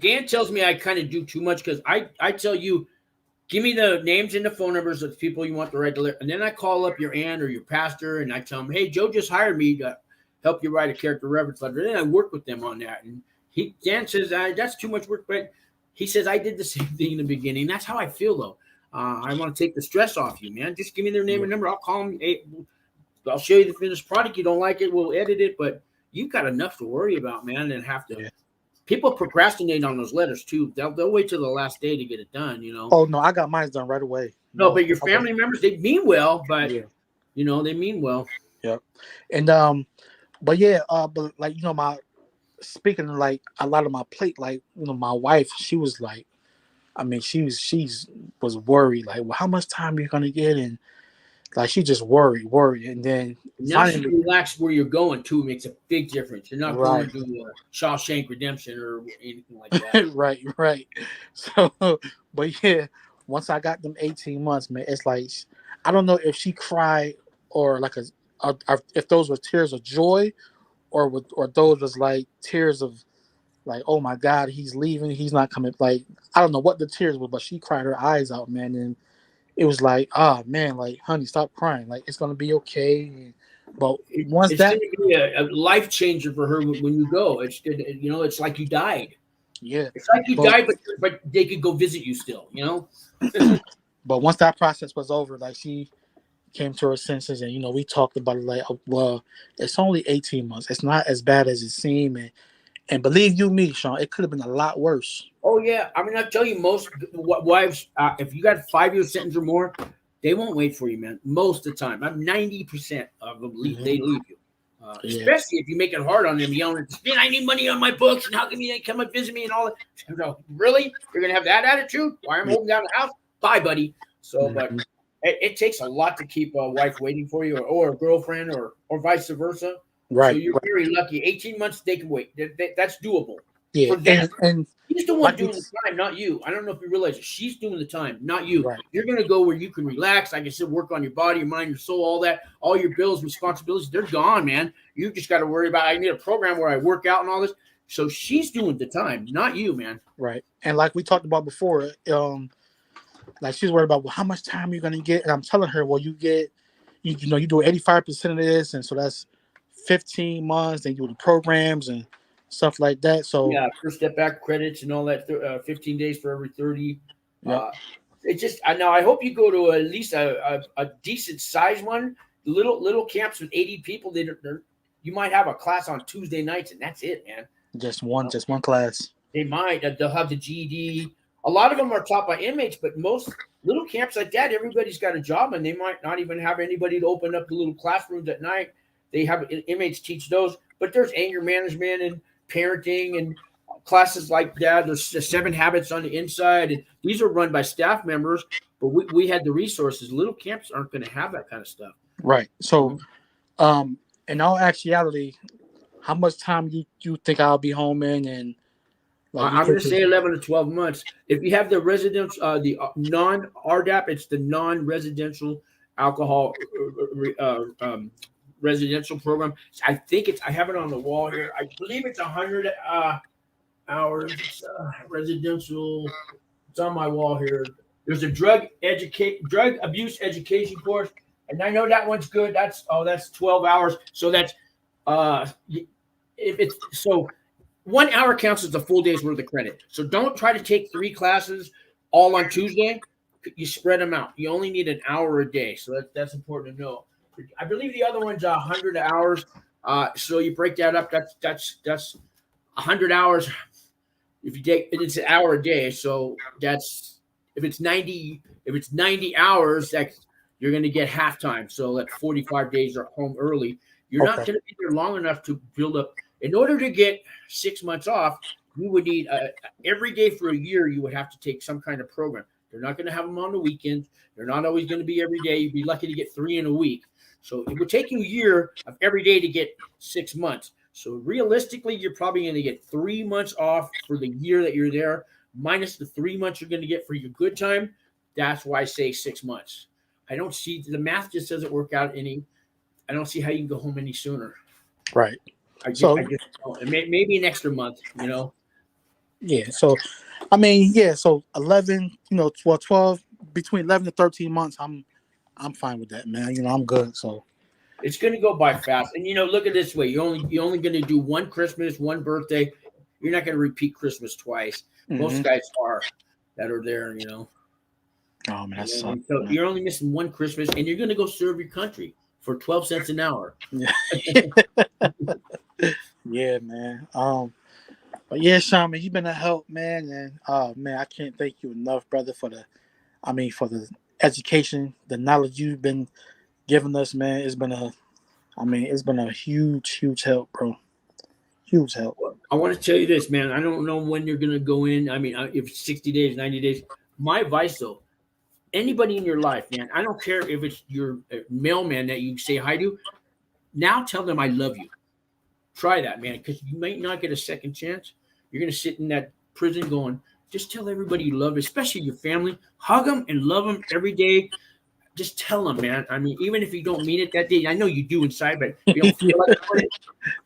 Dan tells me I kind of do too much because I tell you, give me the names and the phone numbers of the people you want to write the letter, and then I call up your aunt or your pastor, and I tell them, "Hey, Joe just hired me to help you write a character reference letter." And then I work with them on that. And Dan says, "That's too much work," but he says, "I did the same thing in the beginning." That's how I feel, though. I want to take the stress off you, man. Just give me their name and number. I'll call them. Hey, I'll show you the finished product. You don't like it, we'll edit it. But you've got enough to worry about, man, and have to. Yeah. People procrastinate on those letters, too. They'll wait till the last day to get it done, Oh, no, I got mine done right away. No, but your family members, they mean well, but, they mean well. Yep. And, but yeah, but like, my speaking of like a lot of my plate, like, my wife, she was like, I mean, was worried, like, well, how much time are you gonna get? And like, she just worried, and then Now she's finally, relaxed where you're going too makes a big difference. You're not right, going to Shawshank Redemption or anything like that. right. So, but yeah, once I got them 18 months, man, it's like I don't know if she cried or like if those were tears of joy or those was like tears of like, oh my God, he's leaving, he's not coming. Like, I don't know what the tears were, but she cried her eyes out, man. And it was like, oh man, like, honey, stop crying. Like, it's gonna be okay. But once It's that, going to be a life changer for her when you go. It's good, it's like you died. yeah, It's like you but died, but they could go visit you still. but once that process was over, like, she came to her senses, and we talked about it. Like, oh, well, it's only 18 months. It's not as bad as it seemed, and believe you me, Sean, it could have been a lot worse. Oh yeah, I mean, I tell you, most wives, if you got a 5-year sentence or more, they won't wait for you, man. Most of the time, I'm 90% of them leave. Mhm. They leave you, Yeah, especially if you make it hard on them, yelling, "I need money on my books, and how come you ain't come and visit me and all that?" No, really, you're gonna have that attitude? Why I'm holding down the house? Bye, buddy. So, but Mhm. it takes a lot to keep a wife waiting for you, or a girlfriend, or vice versa. So Right, you're right. very lucky. 18 months they can wait. That's doable Yeah, for them. and She's the one like we, doing the time, not you. I don't know if you realize it. She's doing the time, not you. right, You're going to go where you can relax. Like I said, work on your body, your mind, your soul, all that. All your bills, responsibilities, they're gone, man. You just got to worry about, I need a program where I work out and all this. So she's doing the time, not you, man. right. And like we talked about before, like she's worried about, well, how much time are you gonna get? And I'm telling her, well, you get, you do 85% of this, and so that's 15 months. Then you do the programs and stuff like that. So Yeah, first step back credits and all that. 15 days for every 30. yeah, It just now. I hope you go to at least a decent size one. Little camps with 80 people. You might have a class on Tuesday nights, and that's it, man. just one class. They might. They'll have the GED. A lot of them are taught by inmates, but most little camps like that, everybody's got a job, and they might not even have anybody to open up the little classrooms at night. They have inmates teach those, but there's anger management and parenting and classes like that. There's the 7 habits on the inside, and these are run by staff members. But we had the resources. Little camps aren't going to have that kind of stuff. Right. So, in all actuality, how much time you think I'll be home in, and like you I'm going think? to say 11 to 12 months. If you have the residential, the non-RDAP, it's the non-residential alcohol residential program. I think I have it on the wall here. I believe it's 100 hours. It's, residential. It's on my wall here. There's a drug abuse education course, and I know that one's good. That's 12 hours. So that's if it's so. 1 hour counts as a full day's worth of credit. So don't try to take 3 classes all on Tuesday. You spread them out. You only need an hour a day. So that's important to know. I believe the other one's 100 hours. So you break that up. That's 100 hours. If you take it's an hour a day. So that's if it's 90 hours, that's you're going to get halftime. So that's 45 days are home early. You're not Okay. going to be there long enough to build up. In order to get 6 months off, you would need every day for a year. You would have to take some kind of program. They're not going to have them on the weekends. They're not always going to be every day. You'd be lucky to get 3 in a week. So it would take you a year of every day to get 6 months. So realistically, you're probably going to get 3 months off for the year that you're there, minus the 3 months you're going to get for your good time. That's why I say 6 months. I don't see the math just doesn't work out any. I don't see how you can go home any sooner. Right. I just So don't. Maybe an extra month, yeah. So I mean, yeah. So 11, 12 between 11 to 13 months. I'm fine with that, man. I'm good. So It's going to go by fast. And look at it this way: you're only going to do one Christmas, one birthday. You're not going to repeat Christmas twice. Most guys are that are there, Oh man, that sucks. So Man. you're only missing one Christmas, and you're going to go serve your country for 12 cents an hour. Yeah. Yeah, man. But yeah, Sean, man, you've been a help, man, and man, I can't thank you enough, brother, for the education, the knowledge you've been giving us, man. It's been a huge help, bro. Huge help. I want to tell you this, man. I don't know when you're going to go in. I mean, if it's 60 days, 90 days. My advice, though, anybody in your life, man, I don't care if it's your mailman that you say hi to. Now tell them I love you. Try that, man, because you might not get a second chance. You're going to sit in that prison going, just tell everybody you love, especially your family. Hug them and love them every day. Just tell them, man. I mean, even if you don't mean it that day, I know you do inside, but you don't feel like doing it.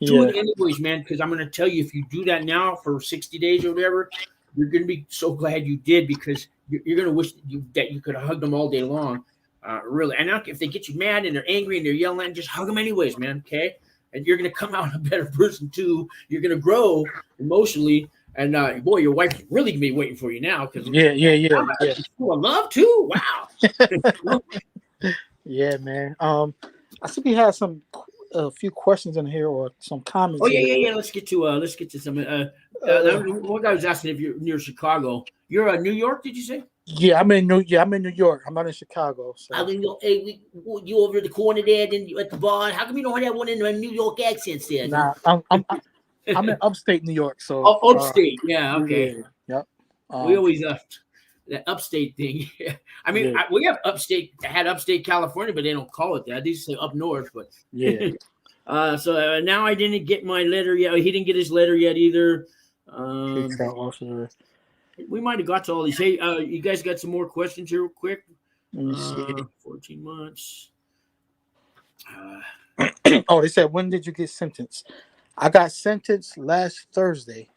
Do it anyways, man, because I'm going to tell you, if you do that now for 60 days or whatever, you're going to be so glad you did, because you're going to wish that you could have hugged them all day long. Really. And if they get you mad and they're angry and they're yelling, just hug them anyways, man, okay? And you're going to come out a better person, too. You're going to grow emotionally. And, boy, your wife's really going to be waiting for you now. Yeah. Full of love, too? Wow. Yeah, man. I think we had a few questions in here, or some comments. Oh yeah. Let's get to some. One guy was asking if you're near Chicago. You're New York, did you say? Yeah, I'm in New York. I'm not in Chicago. So. I mean, hey, you over the corner there, then you at the bar. How come you don't have that one in a New York accent there? Nah, I'm in upstate New York. So upstate, yeah, okay. Yep. We always that upstate thing. I mean, we have upstate California, but they don't call it that. They say up north, but yeah. So now I didn't get my letter yet. He didn't get his letter yet either. We might have got to all these. Hey, you guys got some more questions here real quick? 14 months. They said, when did you get sentenced? I got sentenced last Thursday.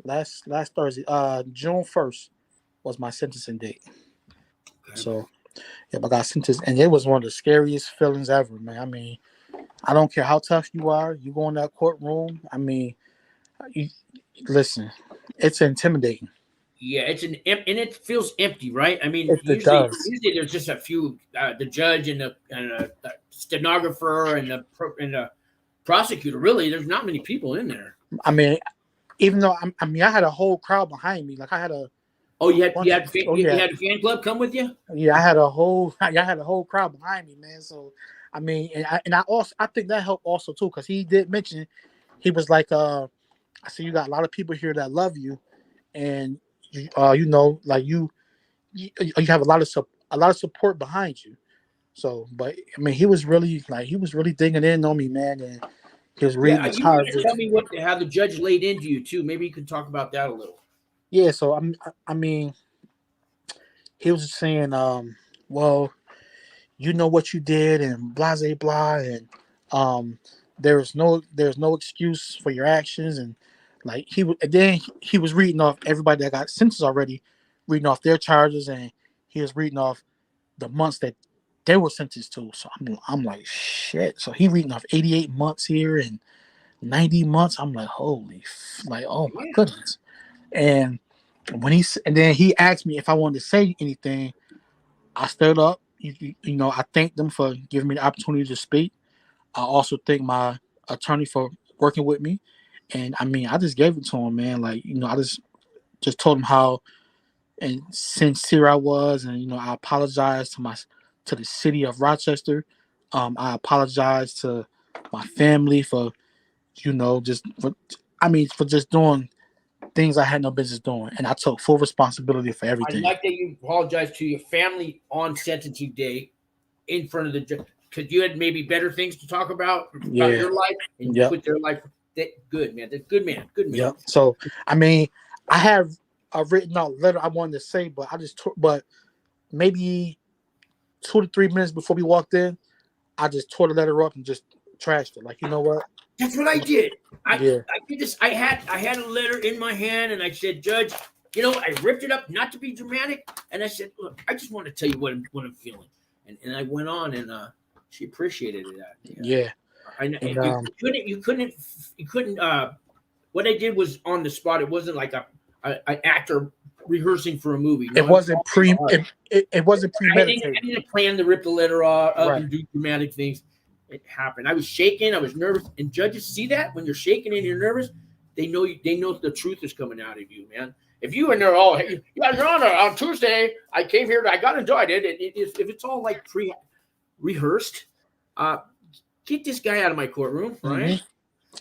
Last Thursday. June 1st was my sentencing date. Okay. So, I got sentenced, and it was one of the scariest feelings ever, man. I mean, I don't care how tough you are. You go in that courtroom. I mean, listen, it's intimidating. Yeah, and it feels empty, right? I mean, usually there's just a few, the judge and the stenographer and the prosecutor. Really, there's not many people in there. I mean, even though I had a whole crowd behind me. Like I had a. Oh, you had a fan club come with you? Yeah, I had a whole crowd behind me, man. So, I mean, I think that helped also too, because he did mention, he was like, I see you got a lot of people here that love you, and you have a lot of support behind you. So, but I mean, he was really digging in on me, man, and he was reading his heart. Tell me how the judge laid into you too. Maybe you could talk about that a little. Yeah, so I mean, he was just saying, well, you know what you did, and blah blah blah, and there's no excuse for your actions, and like he was reading off everybody that got sentenced already, reading off their charges, and he was reading off the months that they were sentenced to. So I'm like, shit. So he reading off 88 months here and 90 months. I'm like, oh my goodness. And then he asked me if I wanted to say anything. I stood up. I thanked them for giving me the opportunity to speak. I also thank my attorney for working with me. And I mean, I just gave it to him, man. Like, I just told him how and sincere I was, and I apologized to the city of Rochester. I apologized to my family for just doing things I had no business doing, and I took full responsibility for everything. I like that you apologized to your family on sentencing day in front of the judge, because you had maybe better things to talk about your life, and you put their life. Good man. Good man. Yep. So I mean, I have a written out letter I wanted to say, but maybe 2 to 3 minutes before we walked in, I just tore the letter up and just trashed it. Like, you know what? That's what I did. I did this. I had a letter in my hand, and I said, Judge, I ripped it up, not to be dramatic, and I said, look, I just want to tell you what I'm feeling, and I went on, and she appreciated that. Yeah. You couldn't. What I did was on the spot. It wasn't like an actor rehearsing for a movie. It wasn't it wasn't premeditated. I didn't plan to rip the letter off and do dramatic things. It happened. I was shaking. I was nervous. And judges see that when you're shaking and you're nervous, they know the truth is coming out of you, man. If you and they're all, hey, Your Honor, on Tuesday I came here. I got indicted. If it's all like pre-rehearsed, get this guy out of my courtroom, right?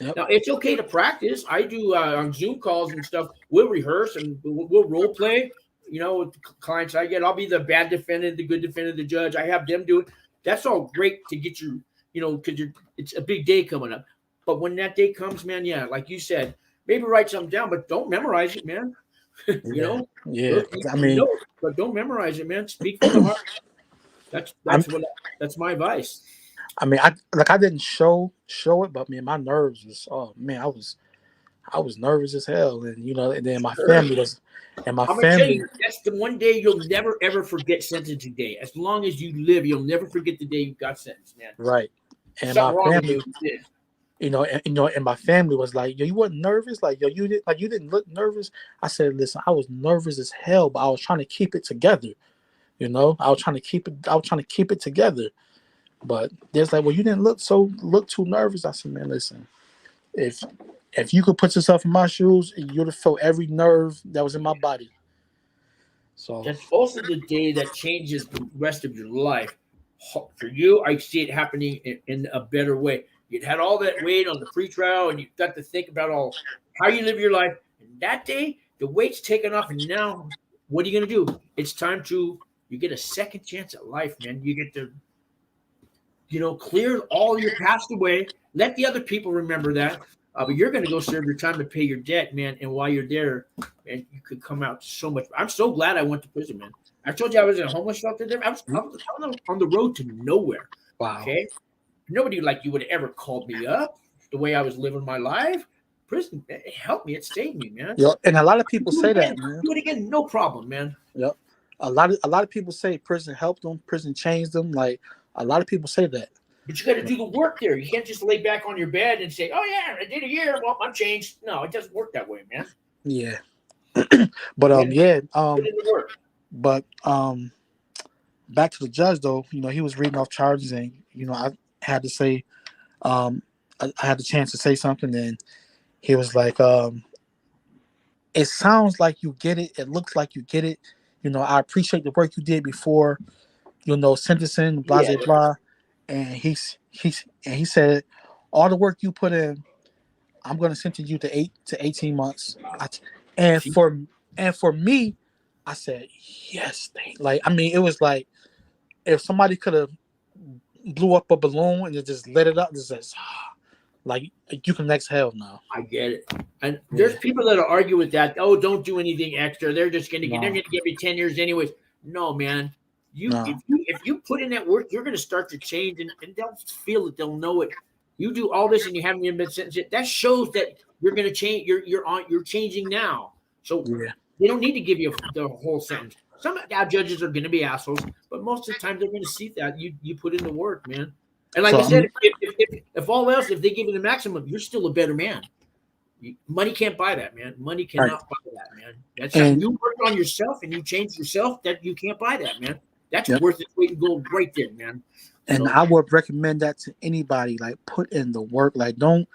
Yep. Now it's okay to practice. I do on Zoom calls and stuff. We'll rehearse and we'll role play. With the clients I get, I'll be the bad defendant, the good defendant, the judge. I have them do it. That's all great to get you, because it's a big day coming up. But when that day comes, man, yeah, like you said, maybe write something down, but don't memorize it, man. Yeah. But don't memorize it, man. Speak from the heart. That's my advice. I mean, I didn't show it, but man, my nerves was, oh man, I was nervous as hell, and then my family was, and my I'm gonna tell you, that's the one day you'll never ever forget sentencing day. As long as you live, you'll never forget the day you got sentenced, man. Right. And something my wrong family, with you. and my family was like, yo, you wasn't nervous? Like, yo, you didn't look nervous. I said, listen, I was nervous as hell, but I was trying to keep it together. I was trying to keep it together. But there's like, well, you didn't look too nervous. I said, man, listen, if you could put yourself in my shoes, you'd have felt every nerve that was in my body. So that's also the day that changes the rest of your life. For you, I see it happening in a better way. You'd had all that weight on the pretrial, and you got to think about how you live your life. And that day, the weight's taken off, and now what are you going to do? It's time you get a second chance at life, man. You get to clear all your past away. Let the other people remember that. But you're going to go serve your time to pay your debt, man. And while you're there, man, you could come out so much. I'm so glad I went to prison, man. I told you I was in a homeless shelter there. I was on the road to nowhere. wow. Okay. Nobody like you would have ever called me up the way I was living my life. Prison, it helped me. It saved me, man. Yeah, and a lot of people say that, man. Do it again, no problem, man. Yep. A lot of people say prison helped them, prison changed them. Like, a lot of people say that. But you got to do the work there. You can't just lay back on your bed and say, "Oh yeah, I did a year. Well, I'm changed." No, it doesn't work that way, man. Yeah. But back to the judge though. He was reading off charges, and I had to say, I had the chance to say something, and he was like, "It sounds like you get it. It looks like you get it. I appreciate the work you did before, sentencing, blah blah blah." And he said, all the work you put in, I'm going to sentence you to 8 to 18 months. And for me, I said, yes. It was like if somebody could have blew up a balloon and just let it up, just like you can exhale now. I get it. And there's people that argue with that. Oh, don't do anything extra. They're just going to they're going to give me 10 years anyways. No, man. If you put in that work, you're going to start to change, and they'll feel it. They'll know it. You do all this, and you haven't even been sentenced yet. That shows that you're going to change. You're changing now. So they don't need to give you the whole sentence. Some judges are going to be assholes, but most of the time they're going to see that you put in the work, man. And like I said, if all else, if they give you the maximum, you're still a better man. Money can't buy that, man. Money cannot buy that, man. That's you work on yourself and you change yourself. That you can't buy that, man. That's worth its weight in gold right there, man. And I would recommend that to anybody. Like, put in the work. Like, don't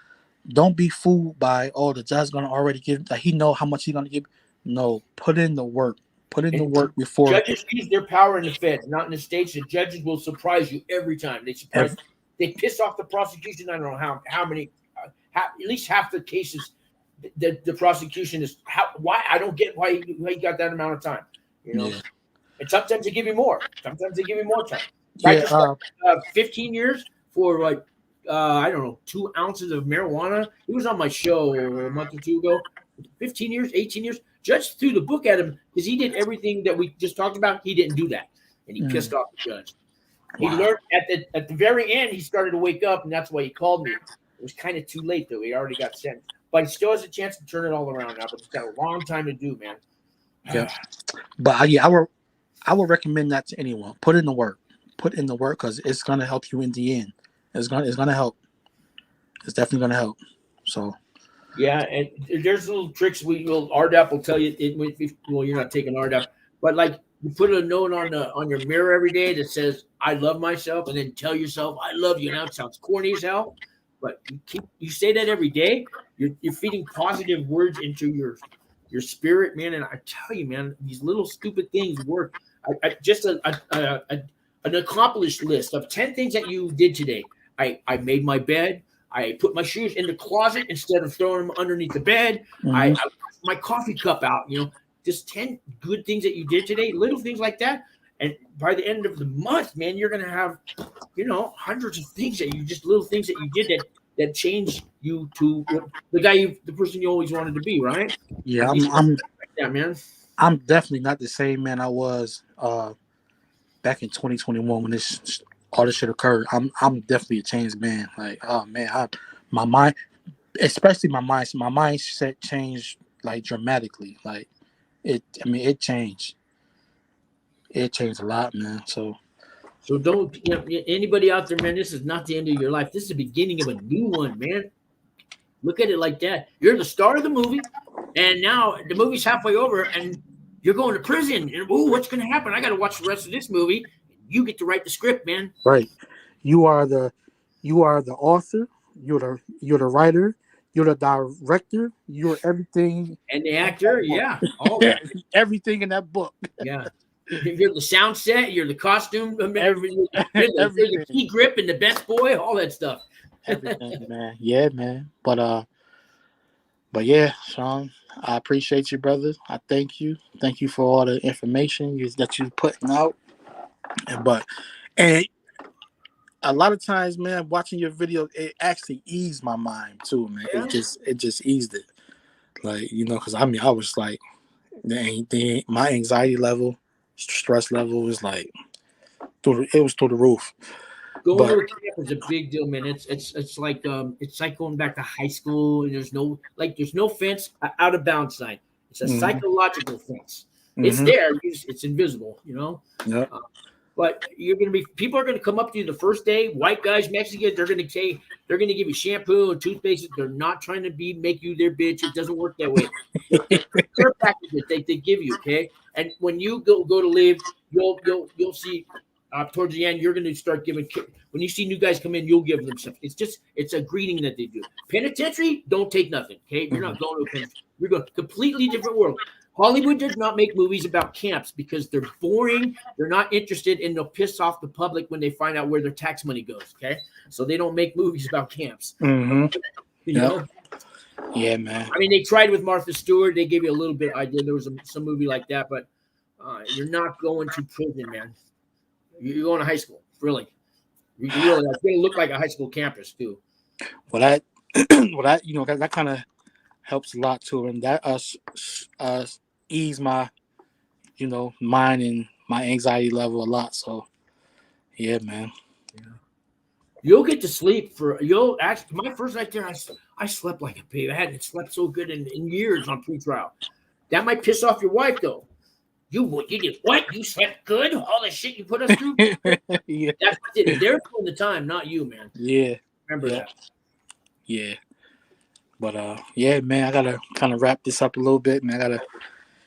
be fooled by, the judge's gonna already give. Like, he know how much he's gonna give. No, put in the work. Put in the work before. Judges use their power in the feds, not in the states. The judges will surprise you every time. They piss off the prosecution. I don't know how many. At least half the cases, the prosecution is why I don't get why he got that amount of time. And sometimes they give you more. Sometimes they give you more time. Yeah, 15 years for I don't know, 2 ounces of marijuana. He was on my show a month or two ago. 15 years, 18 years. Judge threw the book at him because he did everything that we just talked about. He didn't do that, and he pissed off the judge. He learned at the very end. He started to wake up, and that's why he called me. It was kind of too late though. He already got sentenced, but he still has a chance to turn it all around now. But it's got a long time to do, man. Yeah, but I would recommend that to anyone. Put in the work. Put in the work because it's gonna help you in the end. It's gonna help. It's definitely gonna help. So. Yeah, and there's little tricks. RDAP will tell you. You're not taking RDAP, but like you put a note on your mirror every day that says "I love myself," and then tell yourself "I love you." Now it sounds corny as hell, but you say that every day. You're feeding positive words into your spirit, man. And I tell you, man, these little stupid things work. I just an accomplished list of 10 things that you did today. I made my bed. I put my shoes in the closet instead of throwing them underneath the bed. I put my coffee cup out. Just 10 good things that you did today, little things like that. And by the end of the month, man, you're gonna have, hundreds of things little things that you did that changed you to the person you always wanted to be, right? Yeah, Man. I'm definitely not the same man I was back in 2021 when all this shit occurred. I'm definitely a changed man. Like, oh man, my mind, especially my mindset changed like dramatically. Like it changed. It changed a lot, man. So don't, anybody out there, man, this is not the end of your life. This is the beginning of a new one, man. Look at it like that. You're the star of the movie, and now the movie's halfway over, and you're going to prison. And what's going to happen? I got to watch the rest of this movie. You get to write the script, man. right. You are the author. You're the writer. You're the director. You're everything. And the actor, yeah, all everything in that book. Yeah. You're the sound set. You're the costume. You're the key grip and the best boy. All that stuff. Everything, man. Yeah, man. But yeah, Sean, I appreciate you, brother. I thank you. Thank you for all the information that you're putting out. And a lot of times, man, watching your video, it actually eased my mind too, man. Yeah. It just eased it. Like, because I was like, my anxiety level, stress level was like through the roof. Going to a camp is a big deal, man. It's like going back to high school, and there's no fence, out of bounds sign. It's a psychological fence. It's there, it's invisible, Yeah. But people are gonna come up to you the first day, white guys, Mexicans, they're gonna give you shampoo and toothpaste. They're not trying to make you their bitch. It doesn't work that way. Care package that they give you, okay? And when you go to leave, you'll see towards the end, you're gonna start giving. When you see new guys come in, you'll give them stuff. It's a greeting that they do. Penitentiary, don't take nothing, okay? You're not going to a penitentiary. You're going to a completely different world. Hollywood does not make movies about camps because they're boring. They're not interested, and they'll piss off the public when they find out where their tax money goes. Okay, so they don't make movies about camps. You know? Yeah, man. I mean, they tried with Martha Stewart. They gave you a little bit idea. There was some movie like that, but you're not going to prison, man. You're going to high school, really. You really, it's going to look like a high school campus too. Well, that kind of helps a lot too, and that ease my, mind and my anxiety level a lot. So, yeah, man. Yeah. You'll get to sleep my first night there, I slept like a baby. I hadn't slept so good in years on pretrial. That might piss off your wife though. You did what? You slept good? All the shit you put us through? Yeah. That's it. They're doing the time, not you, man. Yeah. Remember that. Yeah. But yeah, man, I gotta kind of wrap this up a little bit, man.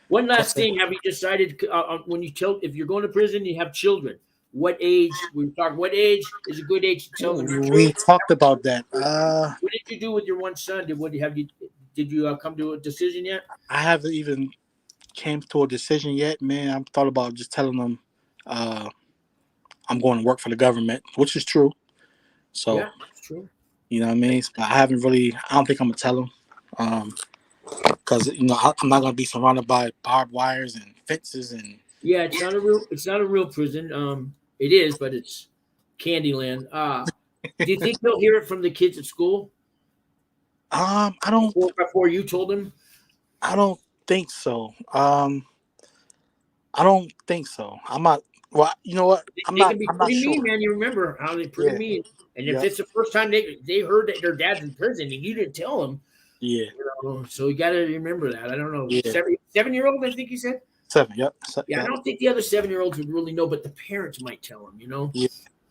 One last thing: have you decided if you're going to prison, you have children? What age? What age is a good age to tell them? We talked about that. What did you do with your one son? Did you come to a decision yet? I haven't even came to a decision yet, man. I've thought about just telling them I'm going to work for the government, which is true. So yeah, that's true. You know what I mean? I don't think I'm gonna tell them, because I'm not gonna be surrounded by barbed wires and fences and. Yeah, it's not a real prison. It is, but it's Candyland. Do you think they'll hear it from the kids at school? I don't. Before you told them? I don't think so. I don't think so. I'm not. Well, you know what? They can be pretty mean, man. You remember how they pretty mean. And if it's the first time they heard that their dad's in prison and you didn't tell them, so you got to remember that. I don't know. Yeah. 7-year-old, I think you said? 7, yep. I don't think the other 7-year-olds would really know, but the parents might tell them,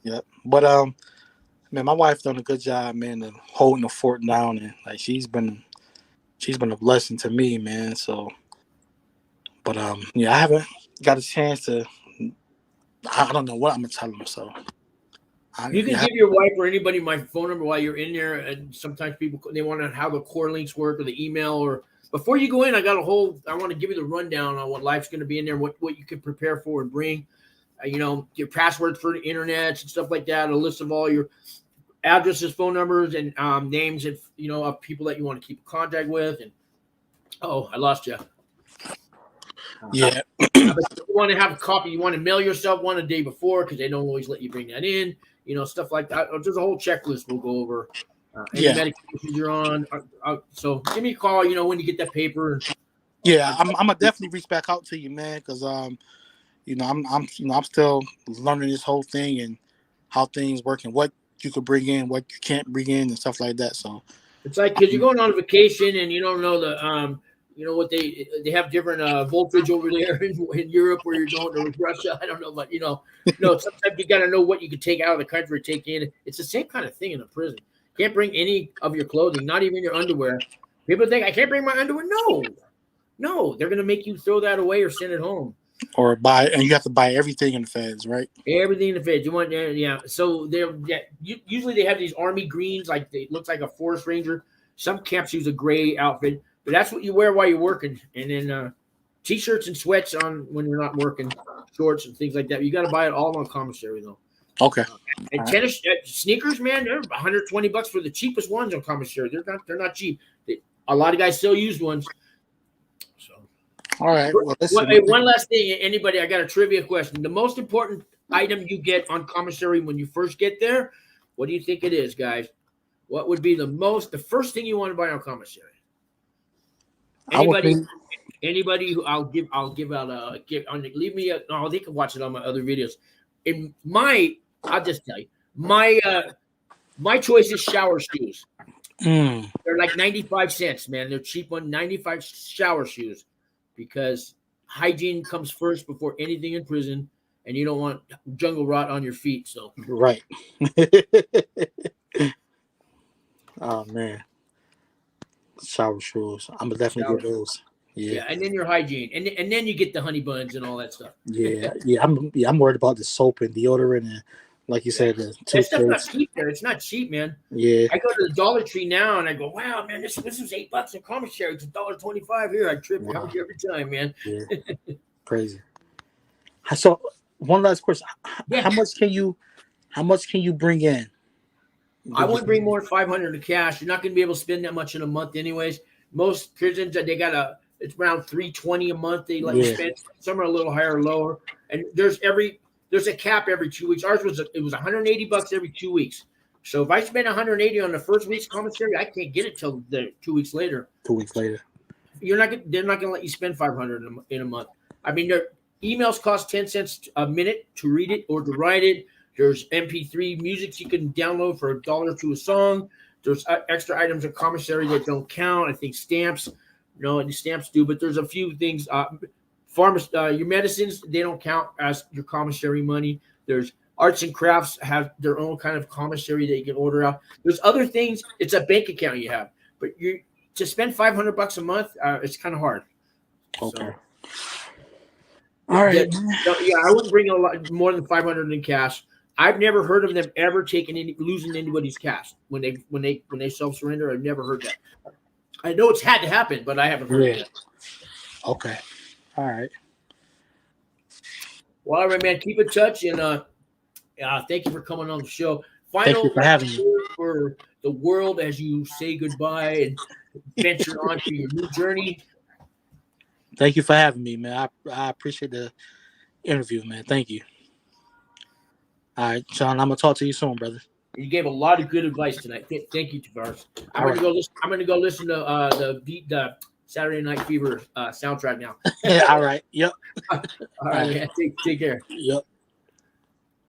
Yeah. But, man, my wife's done a good job, man, of holding the fort down. And, like, she's been a blessing to me, man. So, but, I haven't got a chance to, I don't know what I'm going to tell them, so. You can give your wife or anybody my phone number while you're in there, and sometimes people they want to know how the core links work or the email. Or before you go in, I want to give you the rundown on what life's going to be in there, what you can prepare for and bring. Your password for the internet and stuff like that, a list of all your addresses, phone numbers, and names of of people that you want to keep in contact with. And I lost you. Yeah. But you want to have a copy. You want to mail yourself one a day before because they don't always let you bring that in. Stuff like that. There's a whole checklist we'll go over. Any medications you're on. So give me a call. When you get that paper. Yeah, I'm gonna definitely reach back out to you, man, because I'm still learning this whole thing and how things work and what you could bring in, what you can't bring in, and stuff like that. So it's like because you're going on a vacation and you don't know the what they have different voltage over there in Europe where you're going to Russia. I don't know, but sometimes you got to know what you can take out of the country, take in. It's the same kind of thing in a prison. Can't bring any of your clothing, not even your underwear. People think I can't bring my underwear. No, they're gonna make you throw that away or send it home. Or and you have to buy everything in the feds, right? Everything in the feds. You want, So usually they have these army greens, like it looks like a forest ranger. Some camps use a gray outfit, but that's what you wear while you're working. And then t-shirts and sweats on when you're not working, shorts and things like that. You got to buy it all on commissary though. Okay. And tennis sneakers, man, they're $120 for the cheapest ones on commissary. They're not cheap. A lot of guys still use ones. So. All right. Well, one last thing, anybody, I got a trivia question. The most important item you get on commissary when you first get there, what do you think it is, guys? What would be the first thing you want to buy on commissary? Anybody who I'll give out leave me they can watch it on my other videos. I'll just tell you, my choice is shower shoes. They're like 95 cents, man. They're cheap on 95 shower shoes. Because hygiene comes first before anything in prison, and you don't want jungle rot on your feet. So right. Oh man, shower shoes. I'm gonna definitely get those. Yeah, and then your hygiene, and then you get the honey buns and all that stuff. Yeah. I'm worried about the soap and deodorant and, like you said, the that stuff's not cheap there. It's not cheap, man. Yeah. I go to the Dollar Tree now and I go, wow, man, this is $8 in commissary. It's $1.25 here. I trip out every time, man. Yeah. Crazy. So one last question: How much can you bring in? I wouldn't bring more than $500 in cash. You're not going to be able to spend that much in a month, anyways. Most prisons it's around $320 a month. They let you spend. Some are a little higher or lower, and there's a cap every 2 weeks. Ours was $180 every 2 weeks. So if I spend $180 on the first week's commissary, I can't get it till the 2 weeks later. 2 weeks later, they're not going to let you spend $500 in a month. I mean, their emails cost 10 cents a minute to read it or to write it. There's MP3 music you can download for $1 to a song. There's extra items of commissary that don't count. I think stamps. No, the stamps do, but there's a few things. Your medicines, they don't count as your commissary money. There's arts and crafts have their own kind of commissary that you can order out. There's other things. It's a bank account you have, but to spend $500 a month, it's kind of hard. Okay. All right. I wouldn't bring a lot more than $500 in cash. I've never heard of them ever losing anybody's cash when they self-surrender. I've never heard that. I know it's had to happen, but I haven't heard that. Okay. All right. Well, all right, man. Keep in touch, and thank you for coming on the show. Thank you for having me. For the world as you say goodbye and venture on to your new journey. Thank you for having me, man. I appreciate the interview, man. Thank you. All right, Sean, I'm gonna talk to you soon, brother. You gave a lot of good advice tonight. Thank you, Tavares. I'm gonna go listen to the Saturday Night Fever soundtrack now. All right. Yep. All right, man. Take care. Yep.